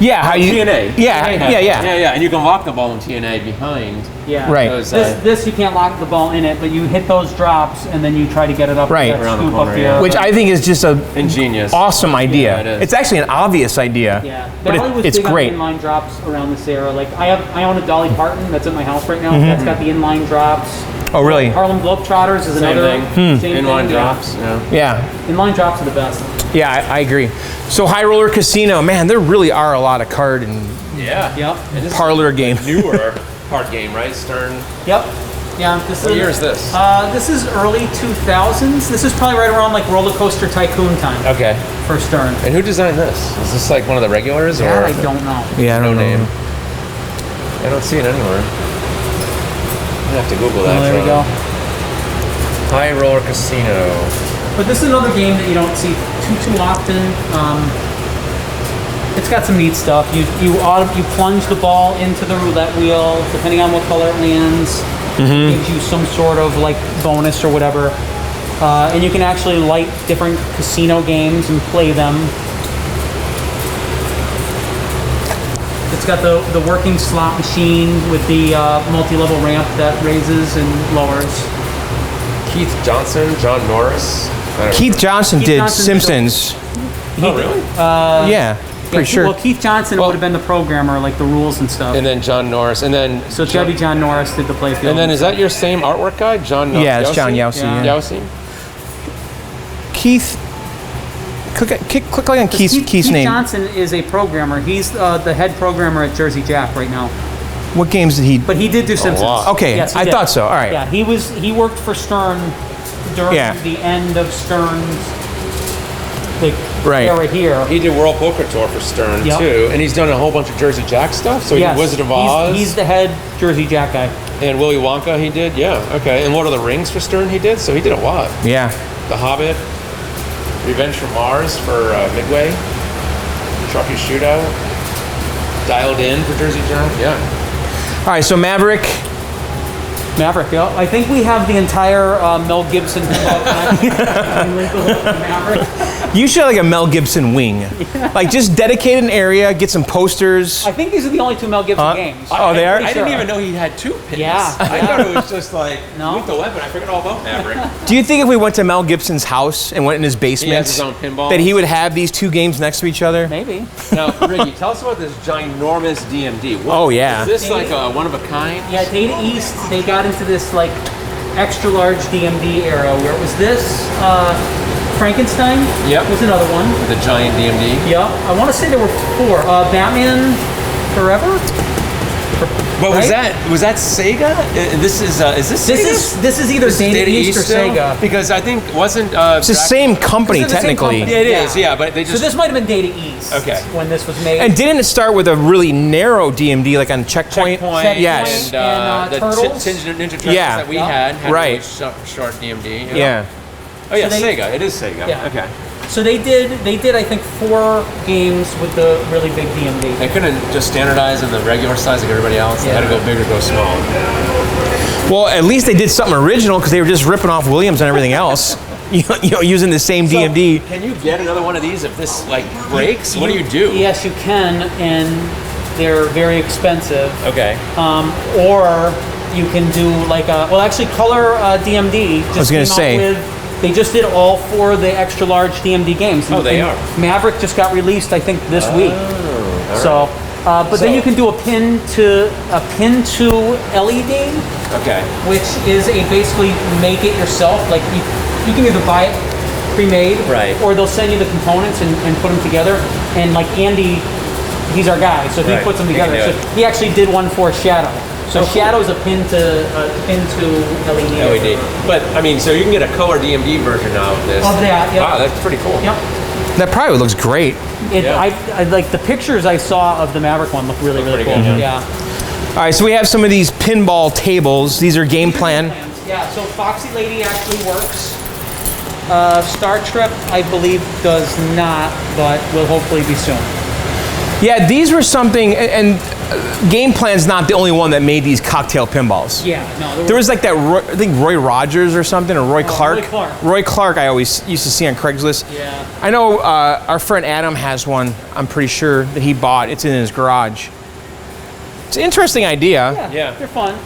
yeah, how you TNA. Yeah, Yeah, and you can lock the ball in TNA behind. Yeah. Right. Those, This you can't lock the ball in it, but you hit those drops and then you try to get it up. Right. that Around the scoop corner, up yeah. the- which I think is just a Ingenious. awesome idea. Yeah, it is. It's actually an obvious idea. Yeah, but Bally was it's big great. on inline drops around this era. Like I own a Dolly Parton that's at my house right now. Mm-hmm. That's got the inline drops. Oh, really? Harlem Globetrotters is Same another. thing. Same Inline thing, drops. Yeah. Yeah. Inline drops are the best. Yeah, I agree. So High Roller Casino, man, there really are a lot of card and Yeah. Yep. And this parlor games. is a newer card game, right? Stern. Yep. Yeah. This What year is this? This is early 2000s. This is probably right around like Roller Coaster Tycoon time Okay. for Stern. And who designed this? Is this like one of the regulars or? That I don't know. Yeah, I don't know. name. I don't see it anywhere. I have to Google that. Oh, there we go. High Roller Casino. But this is another game that you don't see too often. It's got some neat stuff. You plunge the ball into the roulette wheel, depending on what color it lands. It gives you some sort of like bonus or whatever. And you can actually light different casino games and play them. It's got the working slot machine with the multi-level ramp that raises and lowers. Keith Johnson, John Norris. Keith Johnson Keith did Johnson did Simpsons. Oh, really? Yeah, pretty sure. Well, Keith Johnson would have been the programmer, like the rules and stuff. And then John Norris, and then So it's gotta be John Norris did the playfield. And then is that your same artwork guy, John? Yeah, it's John Yowsey, Yeah. yeah. Yowsey? Keith. Click on Keith's Keith name. Johnson is a programmer. He's the head programmer at Jersey Jack right now. What games did he? But he did do Simpsons. wow. Okay, Yes, he I did. thought so. All right. Yeah, he worked for Stern during Yeah. the end of Stern's like Right. era here. He did World Poker Tour for Stern Yep. too, and he's done a whole bunch of Jersey Jack stuff. So he Yes, did Wizard of Oz He's the head Jersey Jack guy. and Willy Wonka. He did, yeah, okay. And Lord of the Rings for Stern, he did. So he did a lot. Yeah. The Hobbit, Revenge from Mars for Midway, Sharpie Shootout, Dialed In for Jersey Jack. Yeah. All right. So Maverick. Maverick, yeah. I think we have the entire Mel Gibson Maverick. You should have like a Mel Gibson wing. Like just dedicate an area, get some posters. I think these are the only two Mel Gibson games. Oh, they are? I'm I pretty didn't sure. even know he had two pins. Yeah, I yeah. thought it was just like No. Lethal Weapon. I figured all about Maverick. Do you think if we went to Mel Gibson's house and went in his basement, He has his own pinball. that he would have these two games next to each other? Maybe. Now, Ricky, tell us about this ginormous DMD. What, Oh, yeah. Is this like a one of a kind? Yeah, Data East, they got into this like extra large DMD era where it was this, Frankenstein Yep. was another one. The giant DMD. Yeah, I want to say there were four. Batman Forever? But was Right? that Sega? This is this Sega? This is either This is Data East or still? Sega. Because I think wasn't It's the same company, It's the same technically. company. It is, yeah, but they So just this might have been Data East. Okay. When this was made. And didn't it start with a really narrow DMD, like on Checkpoint? Checkpoint Yes. and And, the Turtles? Ninja Turtles Yeah. that we Yeah. had Right. really short DMD. you know? Yeah. Oh yeah, So they- Sega. It is Sega. Yeah. Okay. So they did I think 4 games with the really big DMD. They couldn't just standardize in the regular size like everybody else. They had to go big or go small. Well, at least they did something original because they were just ripping off Williams and everything else. You know, using the same DMD. Can you get another one of these if this like breaks? What do you do? Yes, you can, and they're very expensive. Okay. Or you can do like actually Color DMD just was gonna came out say. with, they just did all 4 of the extra large DMD games. Oh, they And are. Maverick just got released, I think, this week. So, but then you can do a pin to LED, Okay. which is a basically make it yourself. Like you can either buy it pre-made, Right. or they'll send you the components and put them together. And like Andy, he's our guy, so he Right. puts them He can together. do So it. he actually did one for Shadow. So Oh, cool. Shadow's a pin to LED. LED. But I mean, so you can get a color DMD version now of this. Of that, yep. Wow, that's pretty cool. Yep. That probably looks great. Yeah. I like the pictures I saw of the Maverick one look really Look really pretty cool. good, Yeah. All right, so we have some of these pinball tables. These are game plan. Yeah. So Foxy Lady actually works. Star Trek, I believe, does not, but will hopefully be soon. Yeah, these were something, and Game Plan's not the only one that made these cocktail pinballs. Yeah. No. There was like that, I think Roy Rogers or something, or Roy Clark. Roy Clark. Roy Clark I always used to see on Craigslist. Yeah. I know our friend Adam has one, I'm pretty sure, that he bought. It's in his garage. It's an interesting idea. Yeah. They're fun.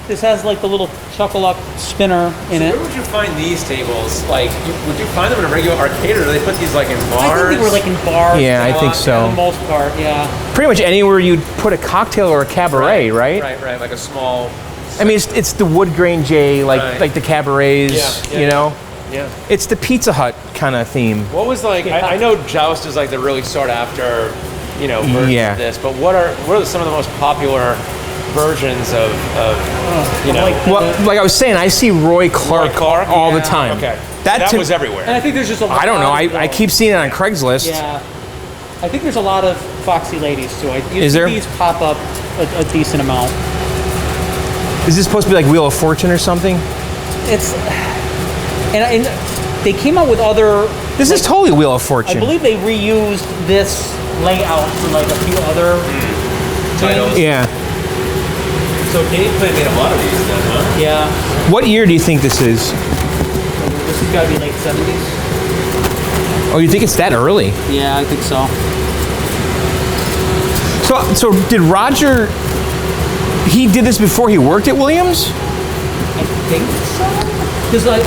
This has like the little chuckle-up spinner in it. Where would you find these tables? Like, would you find them in a regular arcade, or do they put these like in bars? I think they were like in bars. Yeah, I think so. For the most part, yeah. Pretty much anywhere you'd put a cocktail or a cabaret, right? Right, like a small I mean, it's the wood grain J, like the cabarets, Yeah, you know? Yeah. It's the Pizza Hut kind of theme. What was like? I know Joust is like the really sought after, version of this. But what are some of the most popular versions of Like I was saying, I see Roy Clark all the time. Okay. That was everywhere. And I think there's just a lot. I don't know. I keep seeing it on Craigslist. Yeah. I think there's a lot of Foxy Ladies too. Is there? These pop up a decent amount. Is this supposed to be like Wheel of Fortune or something? It's and they came out with other. This is totally Wheel of Fortune. I believe they reused this layout for like a few other titles. Yeah. So Gameplay made a lot of these then, huh? Yeah. What year do you think this is? This has got to be late 70s. Oh, you think it's that early? Yeah, I think so. So did Roger? He did this before he worked at Williams? I think so.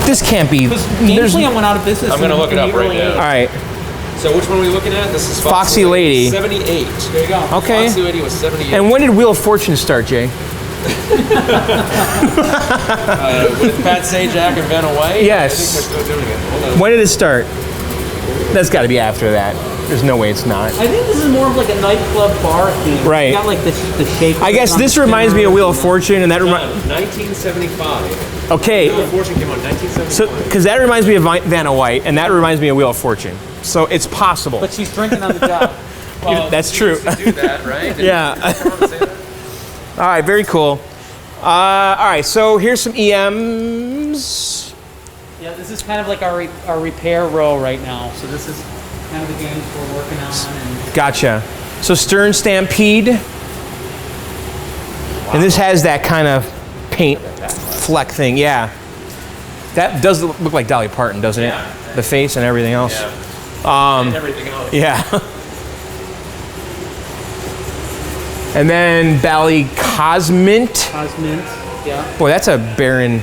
This can't be. Gameplay went out of business. I'm going to look it up right now. All right. So which one are we looking at? This is Foxy Lady. 78. There you go. Okay. Foxy Lady was 78. And when did Wheel of Fortune start, Jay? With Pat Sajak and Vanna White? Yes. I think they're still doing it. Hold on. When did it start? That's got to be after that. There's no way it's not. I think this is more of like a nightclub bar theme. Right. You got like the shape. I guess this reminds me of Wheel of Fortune, and that reminds. 1975. Okay. Wheel of Fortune came out in 1975. So, because that reminds me of Vanna White, and that reminds me of Wheel of Fortune. So it's possible. But she's drinking on the job. That's true. Used to do that, right? Yeah. Someone say that? All right, very cool. All right, so here's some EMs. Yeah, this is kind of like our repair row right now. So this is kind of the games we're working on. And Gotcha. So Stern Stampede. Wow. And this has that kind of paint fleck thing, yeah. That does look like Dolly Parton, doesn't it? The face and everything else. Yeah. And everything else. Yeah. And then Bally Cosmint. Yeah. Boy, that's a barren.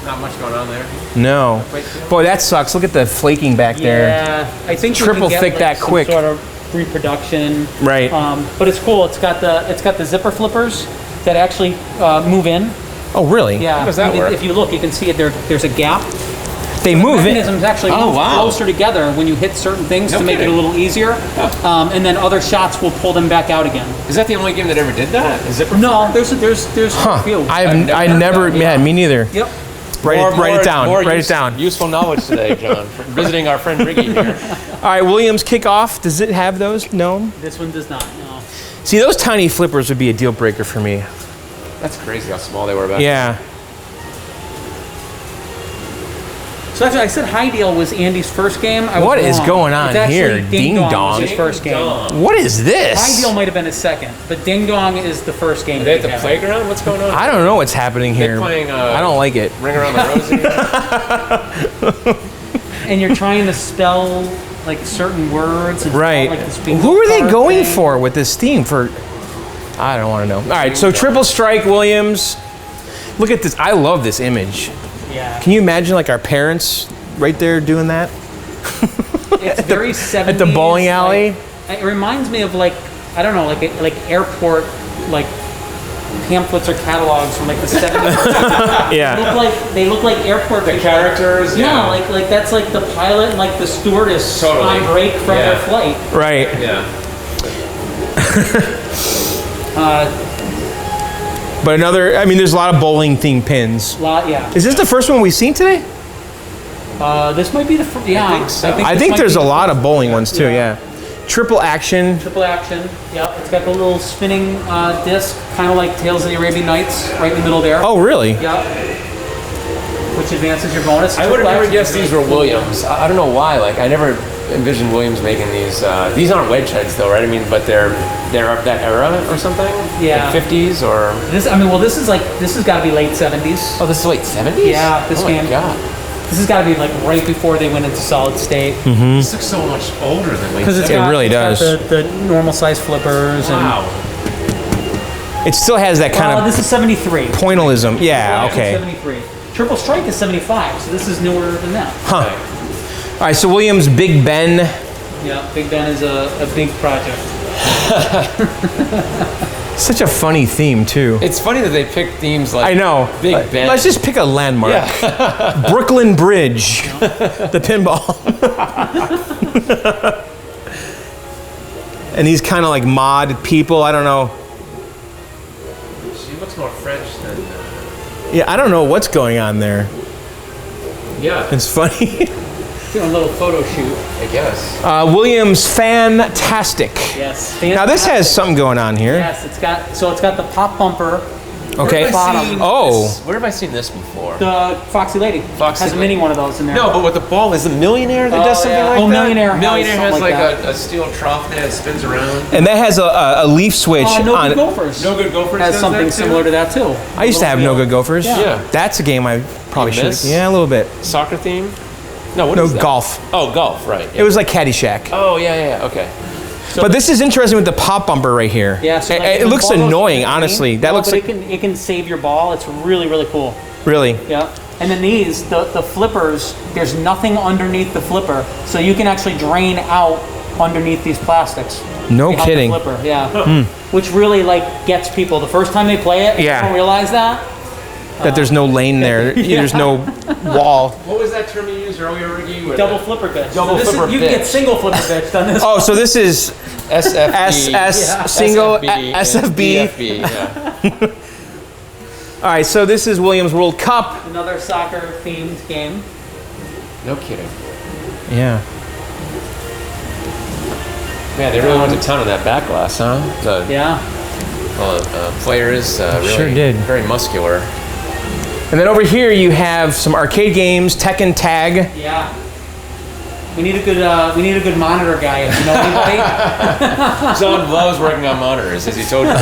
Not much going on there. No. Boy, that sucks. Look at the flaking back there. Yeah, I think Triple you can get, thick like, that some quick. Sort of reproduction. Right. But it's cool. It's got the zipper flippers that actually move in. Oh, really? Yeah. How does that work? If you look, you can see it. There's a gap. They move in. Mechanisms actually move closer together when you hit certain things to make it a little easier, and then other shots will pull them back out again. Is that the only game that ever did that? Is it? No, there's a few. I never, yeah, me neither. Yep. Write it down. Write it down. Useful knowledge today, John. For visiting our friend Ricky here. All right, Williams Kickoff. Does it have those? No. This one does not. No. See, those tiny flippers would be a deal breaker for me. That's crazy how small they were back Yeah. So actually, I said High Deal was Andy's first game. What is going on It's actually here? Ding Dong. was his first game. What is this? High Deal might have been his second, but Ding Dong is the first game. Are they at the playground? What's going on? I don't know what's happening here. They're playing, I don't like it. Ring Around the Rosie. And you're trying to spell like certain words. And Right. Like this bingo Who are they card going thing. for with this theme? I don't want to know. All right, so Triple Strike Williams. Look at this. I love this image. Yeah. Can you imagine like our parents right there doing that? It's very 70s. At the bowling alley? Like, it reminds me of like, I don't know, like airport like pamphlets or catalogs from like the 70s. Yeah. They look like airport The characters. Yeah, like that's like the pilot and like the stewardess on break from their flight. Right. Yeah. But there's a lot of bowling themed pins. Yeah. Is this the first one we've seen today? This might be the first. Yeah. I think so. I think there's a lot of bowling ones too, yeah. Triple Action. Triple Action. Yeah. It's got the little spinning disc, kind of like Tales of the Arabian Nights, right in the middle there. Oh, really? Yeah. Which advances your bonus. I would have never guessed these were Williams. I don't know why. Like I never envisioned Williams making these. These aren't wedge heads though, right? I mean, but they're of that era or something. Yeah. Like 50s or. This has got to be late 70s. Oh, this is late 70s. Yeah. This game. Oh my god. This has got to be like right before they went into solid state. This looks so much older than late. Because It really does. Got the normal size flippers. Wow. It still has that kind of This is 73. pointillism. Yeah, Black is okay. 73. Triple Strike is 75, so this is newer than that. Huh. All right, so Williams Big Ben. Yeah, Big Ben is a big project. Such a funny theme too. It's funny that they pick themes like I know. Big Ben. Let's just pick a landmark. Yeah. Brooklyn Bridge, the pinball. And these kind of like mod people. I don't know. She looks more French than. Yeah, I don't know what's going on there. Yeah. It's funny. Doing a little photo shoot. I guess. Williams Fantastic. Yes. Now this has something going on here. Yes, it's got the pop bumper. Okay. Bottom. Oh. Where have I seen this before? The Foxy Lady has a mini one of those in there. No, but with the ball is the Millionaire that does something like that. Millionaire Millionaire has has something a steel trough that spins around. And that has a leaf switch No on Good it. Gophers. No Good Gophers has does something that too? similar to that too. I used to have No Good Gophers. Yeah. That's a game I probably You should. miss? Yeah, a little bit. Soccer theme? No, what No, is that? golf. Oh, golf, right. It was like Caddyshack. Oh, yeah, okay. But this is interesting with the pop bumper right here. Yeah, so like it if the looks ball goes annoying, to the honestly. green, That looks but like it can save your ball. It's really, really cool. really. Yeah. And then these, the flippers, there's nothing underneath the flipper, so you can actually drain out underneath these plastics. No behind the kidding. flipper, yeah. Which really like gets people the first time they play it. Yeah. They don't realize that. That there's no lane there. There's no wall. What was that term you used earlier, Ricky? Double flipper bitch. Double flipper You can get bitch. single flipper bitch on this. Oh, so this is SFB. SS single SFB. DFB, yeah. All right, so this is Williams World Cup. Another soccer themed game. No kidding. Yeah. Man, they really went to town on that back glass, huh? The player is really Sure did. very muscular. And then over here you have some arcade games, Tekken Tag. Yeah. We need a good monitor guy. If you know anybody. John loves working on monitors, as he told you.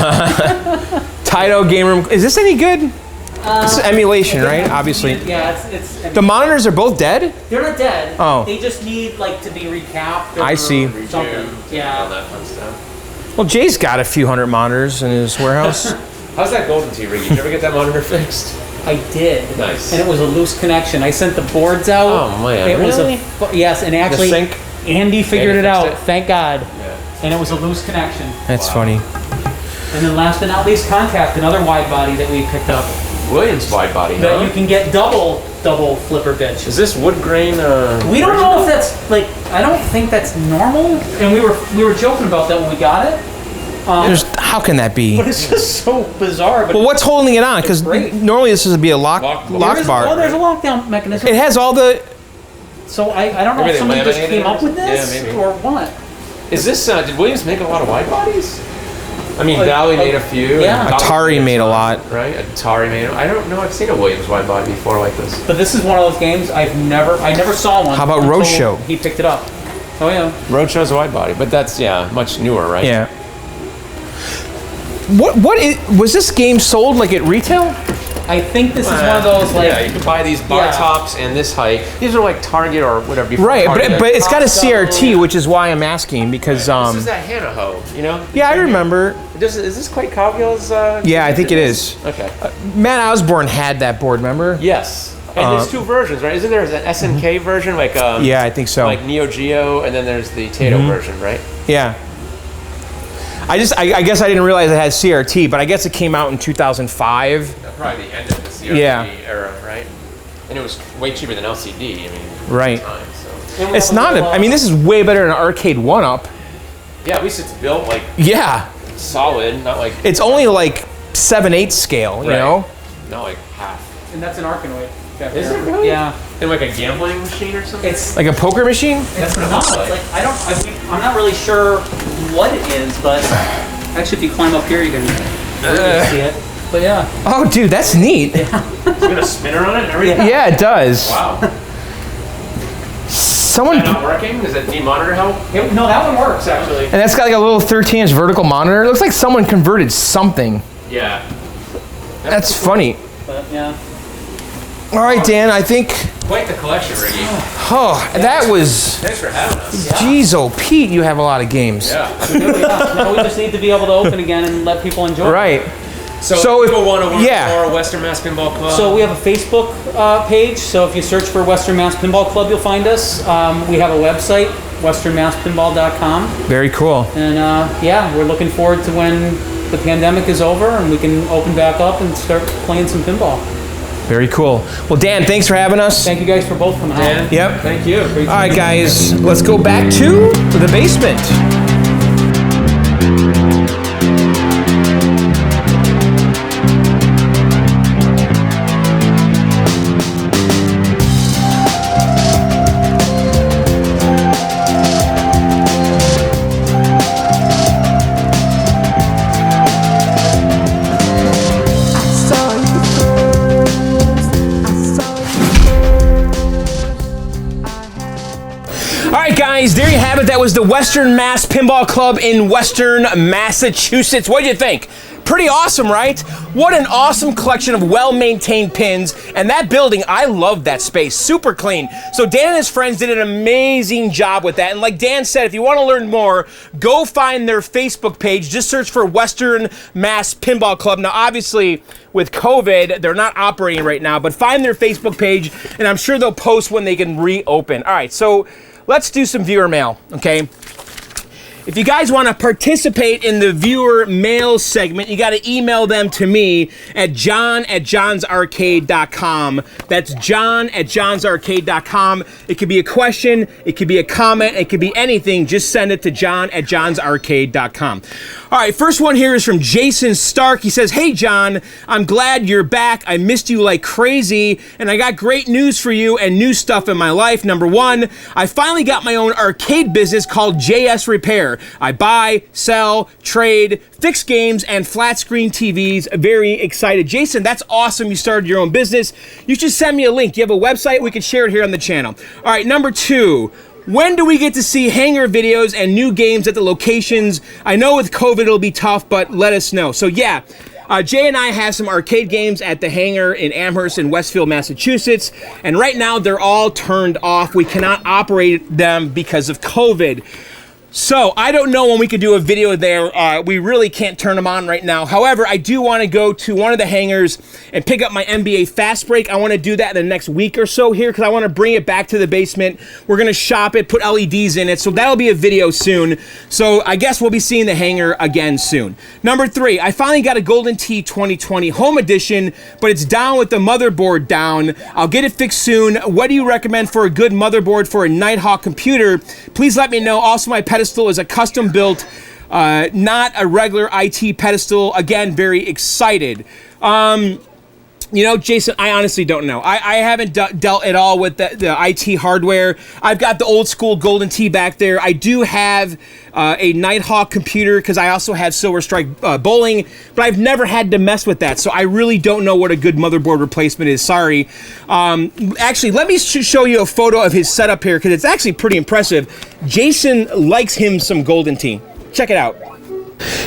Taito Game Room. Is this any good? This is emulation, right? Obviously. Yeah, it's The monitors are both dead? they're not dead. Oh. They just need like to be recapped. Or I see. Something. All Yeah. that fun stuff. Well, Jay's got a few hundred monitors in his warehouse. How's that golden tea, Ricky? Did you ever get that monitor fixed? I did. Nice. And it was a loose connection. I sent the boards out. Oh, man, It was really? yes, and actually sync? Andy figured Andy it out. fixed it? Thank God. Yeah. And it was a loose connection. That's funny. And then last but not least, Contact, another wide body that we picked up. Williams wide body, That huh? you can get double flipper bitch. Is this wood grain? We don't know if that's like. I don't think that's normal. And we were joking about that when we got it. How can that be? But it's just so bizarre. But Well, what's holding it on? Because great. normally this would be a lock Lock bar. Oh, there's a lockdown mechanism. It has all the. So I don't know Maybe if they somebody just laminated came up with it? this Yeah, maybe. or what. Is this? Did Williams make a lot of wide bodies? I mean, Bally made a few. Yeah. and Atari made a lot. Right? Atari made. I don't know. I've seen a Williams wide body before like this. But this is one of those games I never saw one. How about until Roadshow? He picked it up. Oh yeah. Roadshow's a wide body, but that's much newer, right? Yeah. Was this game sold like at retail? I think this is one of those like. Yeah, you can buy these bar Yeah. tops and this height. These are like Target or whatever. before Right, Target. but it's got a Costco. CRT, which is why I'm asking because This is that Hanaho, you know? yeah, I remember. Is this quite Cogwheel's? Yeah, I think it is. Okay. Matt Osborne had that board, remember? Yes. And there's two versions, right? Isn't there an SNK version, like Yeah, I think so. like Neo Geo, and then there's the Tato version, right? Yeah. I guess I didn't realize it had CRT, but I guess it came out in 2005. Probably the end of the CRT Yeah. era, right? And it was way cheaper than LCD. I mean, Right. at the time, so. and we It's have a not. little, I mean, this is way better than an arcade one-up. Yeah, at least it's built like Yeah. solid, not like It's only like 7/8 scale, you Right. know? not like half. and that's an Arkanoid. back Is there. it really? Yeah. And like a gambling machine or something. It's Like a poker machine? it's not. It's like I'm not really sure what it is, but actually, if you climb up here, you can really see it. But yeah. Oh, dude, that's neat. It's got a spinner on it and everything. Yeah, it does. Wow. Someone, Is that not working? Does it need monitor help? No, that one works actually. and that's got like a little 13-inch vertical monitor. It looks like someone converted something. Yeah. That's funny. But yeah. All right, Dan, I think. Quite the collection, Ricky. Oh, that was. Thanks for having us. Jeez, oh, Pete, you have a lot of games. Yeah. Now we just need to be able to open again and let people enjoy. Right. So, So if if- people want to learn yeah. more Western Mass Pinball Club. So we have a Facebook page. So if you search for Western Mass Pinball Club, you'll find us. We have a website, westernmasspinball.com. Very cool. And yeah, we're looking forward to when the pandemic is over and we can open back up and start playing some pinball. Very cool. Well, Dan, thanks for having us. Thank you guys for both coming out. Yep. Thank you. All right, guys, let's go back to the basement. Guys, there you have it. That was the Western Mass Pinball Club in Western Massachusetts. What did you think? Pretty awesome, right? What an awesome collection of well-maintained pins. And that building, I love that space. Super clean. So Dan and his friends did an amazing job with that. And like Dan said, if you want to learn more, go find their Facebook page. Just search for Western Mass Pinball Club. Now, obviously, with COVID, they're not operating right now, but find their Facebook page, and I'm sure they'll post when they can reopen. All right, so let's do some viewer mail, okay? If you guys want to participate in the viewer mail segment, you got to email them to me at john@johnsarcade.com. That's john@johnsarcade.com. It could be a question, it could be a comment, it could be anything. Just send it to john@johnsarcade.com. All right, first one here is from Jason Stark. He says, "Hey, John, I'm glad you're back. I missed you like crazy, and I got great news for you and new stuff in my life. Number one, I finally got my own arcade business called JS Repair. I buy, sell, trade, fix games, and flat screen TVs. Very excited." Jason, that's awesome. You started your own business. You should send me a link. Do you have a website? We could share it here on the channel. All right, number two. When do we get to see hangar videos and new games at the locations? I know with COVID it'll be tough, but let us know. So yeah, Jay and I have some arcade games at the hangar in Amherst in Westfield, Massachusetts, and right now they're all turned off. We cannot operate them because of COVID. So, I don't know when we could do a video there. We really can't turn them on right now. However, I do want to go to one of the hangars and pick up my NBA Fast Break. I want to do that in the next week or so here because I want to bring it back to the basement. We're going to shop it, put LEDs in it, so that'll be a video soon. So, I guess we'll be seeing the hangar again soon. Number three, I finally got a Golden Tee 2020 Home Edition, but it's down with the motherboard down. I'll get it fixed soon. What do you recommend for a good motherboard for a Nighthawk computer? Please let me know. Also, my pedestal is a custom built, not a regular IT pedestal. Again, very excited. You know, Jason, I honestly don't know. I haven't dealt at all with the IT hardware. I've got the old school Golden Tee back there. I do have a Nighthawk computer because I also have Silver Strike bowling, but I've never had to mess with that. So I really don't know what a good motherboard replacement is. Sorry. Actually, let me show you a photo of his setup here because it's actually pretty impressive. Jason likes him some Golden Tee. Check it out.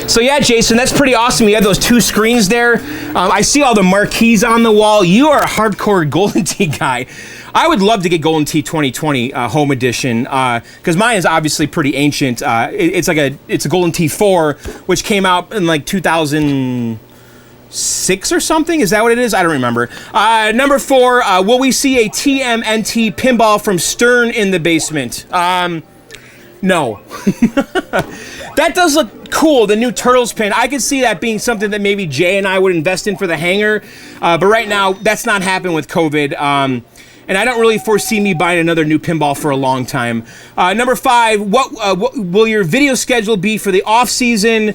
So yeah, Jason, that's pretty awesome. You have those two screens there. I see all the marquees on the wall. You are a hardcore Golden Tee guy. I would love to get Golden Tee 2020 Home Edition because mine is obviously pretty ancient. It's a Golden Tee 4, which came out in like 2006 or something. Is that what it is? I don't remember. Number four, will we see a TMNT pinball from Stern in the basement? No. That does look cool, the new Turtles pin. I could see that being something that maybe Jay and I would invest in for the hangar. But right now, that's not happening with COVID. And I don't really foresee me buying another new pinball for a long time. Number five, what will your video schedule be for the off season?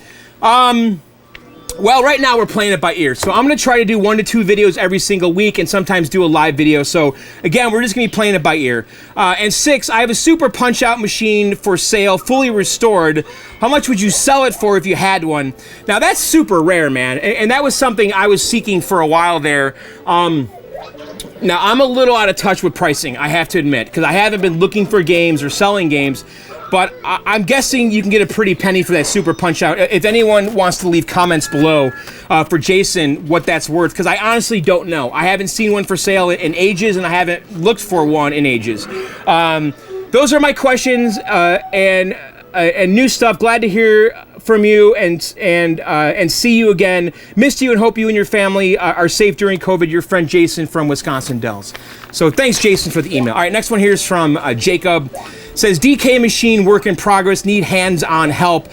Well, right now we're playing it by ear. So I'm going to try to do 1 to 2 videos every single week and sometimes do a live video. So again, we're just going to be playing it by ear. And 6, I have a Super Punch-Out machine for sale, fully restored. How much would you sell it for if you had one? Now that's super rare, man. And that was something I was seeking for a while there. Now I'm a little out of touch with pricing, I have to admit, because I haven't been looking for games or selling games. But I'm guessing you can get a pretty penny for that Super Punch-Out. If anyone wants to leave comments below for Jason what that's worth, because I honestly don't know. I haven't seen one for sale in ages, and I haven't looked for one in ages. Those are my questions and new stuff. Glad to hear from you and see you again. Missed you and hope you and your family are safe during COVID. Your friend Jason from Wisconsin Dells. So thanks, Jason, for the email. All right, next one here is from Jacob. Says, DK machine, work in progress, need hands-on help.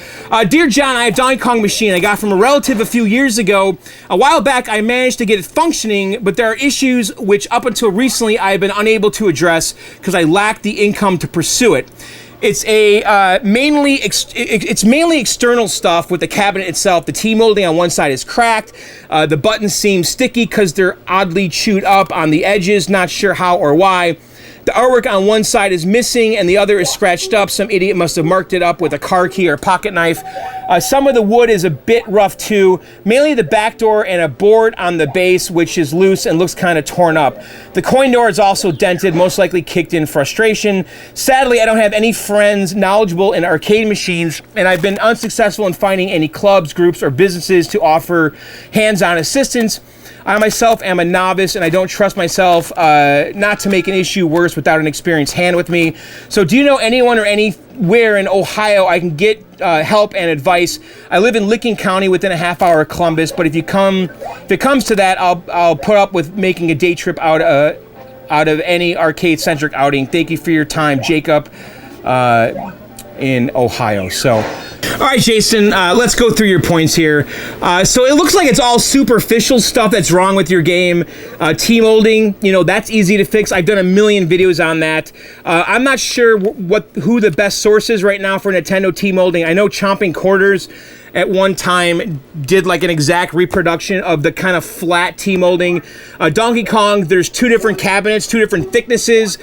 Dear John, I have Donkey Kong machine I got from a relative a few years ago. A while back, I managed to get it functioning, but there are issues which up until recently I have been unable to address because I lack the income to pursue it. It's mainly external stuff with the cabinet itself. The T-molding on one side is cracked. The buttons seem sticky because they're oddly chewed up on the edges. Not sure how or why. The artwork on one side is missing and the other is scratched up. Some idiot must have marked it up with a car key or pocket knife. Some of the wood is a bit rough too. Mainly the back door and a board on the base, which is loose and looks kind of torn up. The coin door is also dented, most likely kicked in frustration. Sadly, I don't have any friends knowledgeable in arcade machines, and I've been unsuccessful in finding any clubs, groups, or businesses to offer hands-on assistance. I myself am a novice, and I don't trust myself not to make an issue worse without an experienced hand with me. So do you know anyone or anywhere in Ohio I can get help and advice? I live in Licking County within a half hour of Columbus, but if it comes to that, I'll put up with making a day trip out of any arcade-centric outing. Thank you for your time, Jacob, in Ohio. So... All right, Jason, let's go through your points here. So it looks like it's all superficial stuff that's wrong with your game. T-molding, that's easy to fix. I've done a million videos on that. I'm not sure who the best source is right now for Nintendo T-molding. I know Chomping Quarters at one time did like an exact reproduction of the kind of flat T-molding. Donkey Kong, there's two different cabinets, two different thicknesses.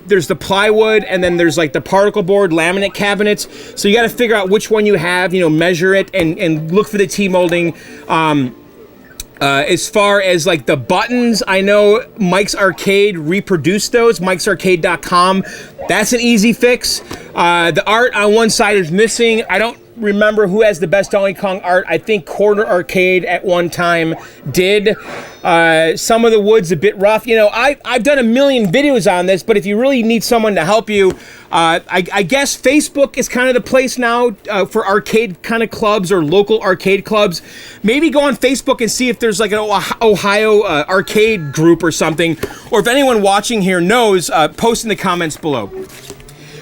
There's the plywood, and then there's like the particle board laminate cabinets. So you got to figure out which one you have, measure it and look for the T-molding. As far as like the buttons, I know Mike's Arcade reproduced those, mikesarcade.com. That's an easy fix. The art on one side is missing. I don't remember who has the best Donkey Kong art. I think Corner Arcade at one time did. Some of the wood's a bit rough. I've done a million videos on this, but if you really need someone to help you, I guess Facebook is kind of the place now for arcade kind of clubs or local arcade clubs. Maybe go on Facebook and see if there's like an Ohio arcade group or something, or if anyone watching here knows, post in the comments below.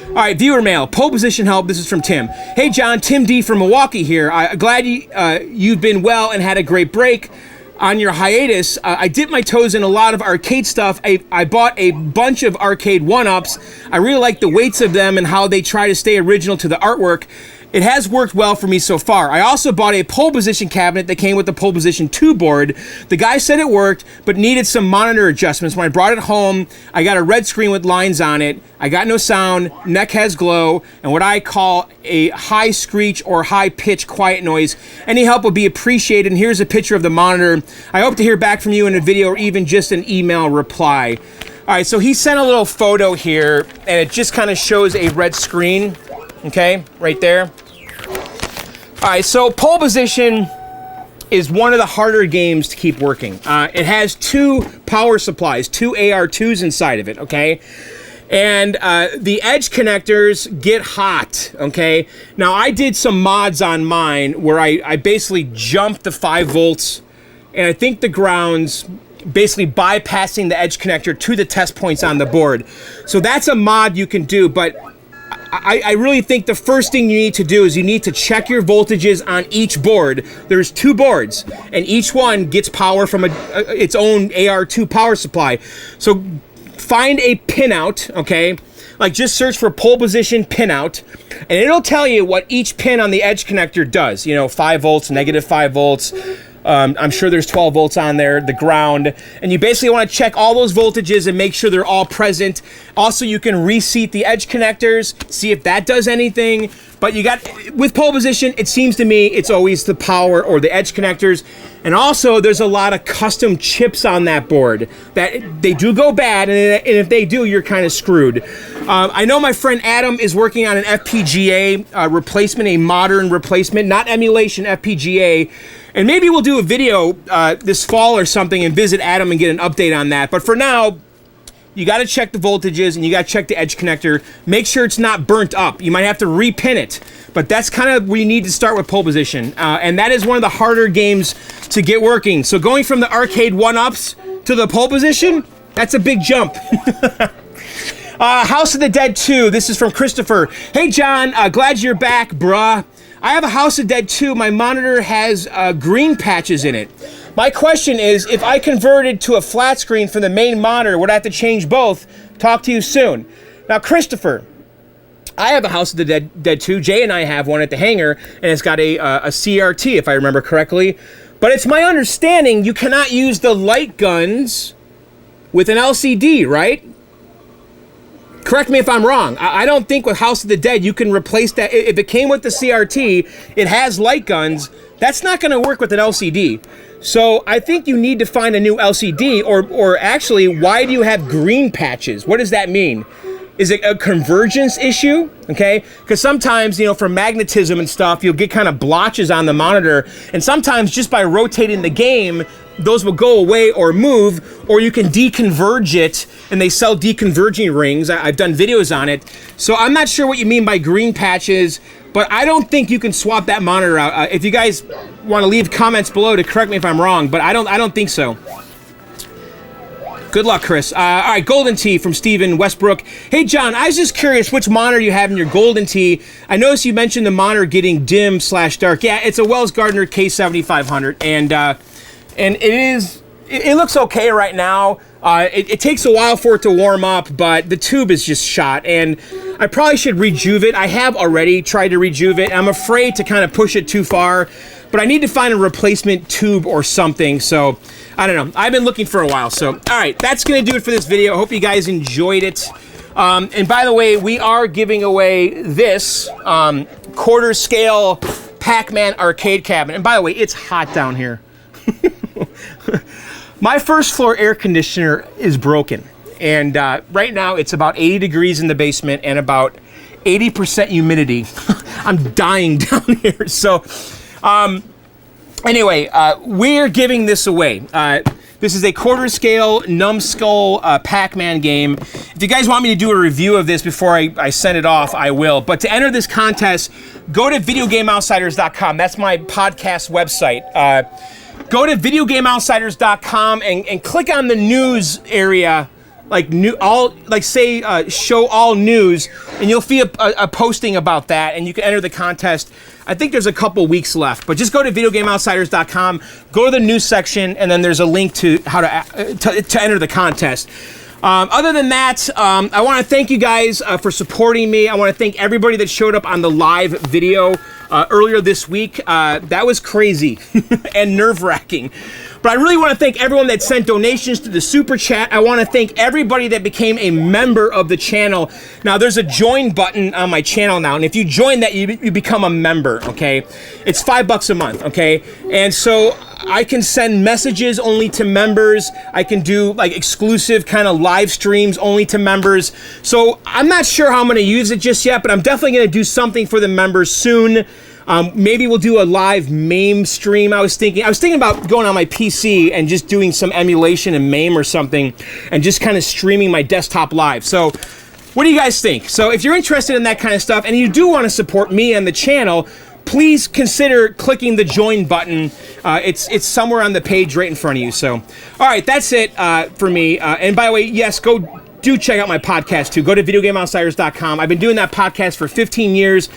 All right, viewer mail, pole position help. This is from Tim. Hey, John, Tim D from Milwaukee here. I'm glad you've been well and had a great break on your hiatus. I dipped my toes in a lot of arcade stuff. I bought a bunch of arcade one-ups. I really like the weights of them and how they try to stay original to the artwork. It has worked well for me so far. I also bought a pole position cabinet that came with the pole position 2 board. The guy said it worked, but needed some monitor adjustments. When I brought it home, I got a red screen with lines on it. I got no sound, neck has glow, and what I call a high screech or high pitch quiet noise. Any help would be appreciated, and here's a picture of the monitor. I hope to hear back from you in a video or even just an email reply. All right, so he sent a little photo here, and it just kind of shows a red screen. Okay, right there. All right, so pole position is one of the harder games to keep working. It has 2 power supplies, 2 AR2s inside of it, okay? And the edge connectors get hot, okay? Now, I did some mods on mine where I basically jumped the 5 volts, and I think the grounds, basically bypassing the edge connector to the test points on the board. So that's a mod you can do, but I really think the first thing you need to do is you need to check your voltages on each board. There's 2 boards, and each one gets power from its own AR2 power supply. So find a pinout, okay? Like just search for pole position pinout, and it'll tell you what each pin on the edge connector does. 5 volts, negative 5 volts. I'm sure there's 12 volts on there, the ground, and you basically want to check all those voltages and make sure they're all present. Also, you can reseat the edge connectors, see if that does anything. But with pole position, it seems to me it's always the power or the edge connectors. And also, there's a lot of custom chips on that board that they do go bad, and if they do, you're kind of screwed. I know my friend Adam is working on an FPGA replacement, a modern replacement, not emulation, FPGA. And maybe we'll do a video this fall or something and visit Adam and get an update on that. But for now, you got to check the voltages and you got to check the edge connector. Make sure it's not burnt up. You might have to repin it. But that's kind of where you need to start with pole position. And that is one of the harder games to get working. So going from the arcade one-ups to the pole position, that's a big jump. House of the Dead 2. This is from Christopher. Hey, John. Glad you're back, bruh. I have a House of Dead 2. My monitor has green patches in it. My question is, if I converted to a flat screen from the main monitor, would I have to change both? Talk to you soon. Now, Christopher, I have a House of the Dead 2. Jay and I have one at the hangar, and it's got a CRT, if I remember correctly. But it's my understanding you cannot use the light guns with an LCD, right? Correct me if I'm wrong. I don't think with House of the Dead you can replace that. If it came with the CRT, it has light guns, that's not going to work with an LCD. So I think you need to find a new LCD, or actually, why do you have green patches? What does that mean? Is it a convergence issue? Okay, because sometimes, you know, for magnetism and stuff, you'll get kind of blotches on the monitor, and sometimes just by rotating the game, those will go away or move, or you can deconverge it, and they sell deconverging rings. I've done videos on it. So I'm not sure what you mean by green patches, but I don't think you can swap that monitor out. If you guys want to leave comments below to correct me if I'm wrong, but I don't think so. Good luck, Chris. All right, Golden Tee from Steven Westbrook. Hey, John, I was just curious which monitor you have in your Golden Tee. I noticed you mentioned the monitor getting dim/dark. Yeah, it's a Wells Gardner K7500, and it looks okay right now. It takes a while for it to warm up, but the tube is just shot, and I probably should rejuve it. I have already tried to rejuve it. I'm afraid to kind of push it too far, but I need to find a replacement tube or something, so I don't know. I've been looking for a while, so all right, that's going to do it for this video. I hope you guys enjoyed it. And by the way, we are giving away this quarter scale Pac-Man arcade cabinet. And by the way, it's hot down here. My first floor air conditioner is broken, and right now it's about 80 degrees in the basement and about 80% humidity. I'm dying down here. So anyway, we're giving this away. This is a quarter scale numbskull Pac-Man game. If you guys want me to do a review of this before I send it off, I will. But to enter this contest, go to videogameoutsiders.com. That's my podcast website. Go to videogameoutsiders.com and click on the news area, show all news, and you'll see a posting about that, and you can enter the contest. I think there's a couple weeks left, but just go to videogameoutsiders.com, go to the news section, and then there's a link to how to enter the contest. Other than that, I want to thank you guys for supporting me. I want to thank everybody that showed up on the live video earlier this week. That was crazy and nerve-wracking. But I really want to thank everyone that sent donations to the Super Chat. I want to thank everybody that became a member of the channel. Now, there's a join button on my channel now, and if you join that, you become a member, okay? It's $5 a month, okay? And so I can send messages only to members. I can do like exclusive kind of live streams only to members. So I'm not sure how I'm going to use it just yet, but I'm definitely going to do something for the members soon. Maybe we'll do a live MAME stream. I was thinking about going on my PC and just doing some emulation in MAME or something and just kind of streaming my desktop live. So what do you guys think? So if you're interested in that kind of stuff and you do want to support me and the channel, please consider clicking the join button. It's somewhere on the page right in front of you. So, all right, that's it for me. And by the way, yes, do check out my podcast too. Go to videogameoutsiders.com. I've been doing that podcast for 15 years.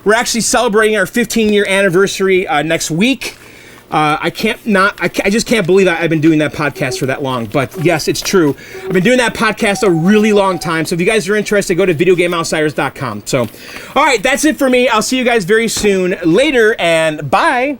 We're actually celebrating our 15-year anniversary next week. I just can't believe I've been doing that podcast for that long. But yes, it's true. I've been doing that podcast a really long time. So if you guys are interested, go to videogameoutsiders.com. So, all right, that's it for me. I'll see you guys very soon. Later, and bye.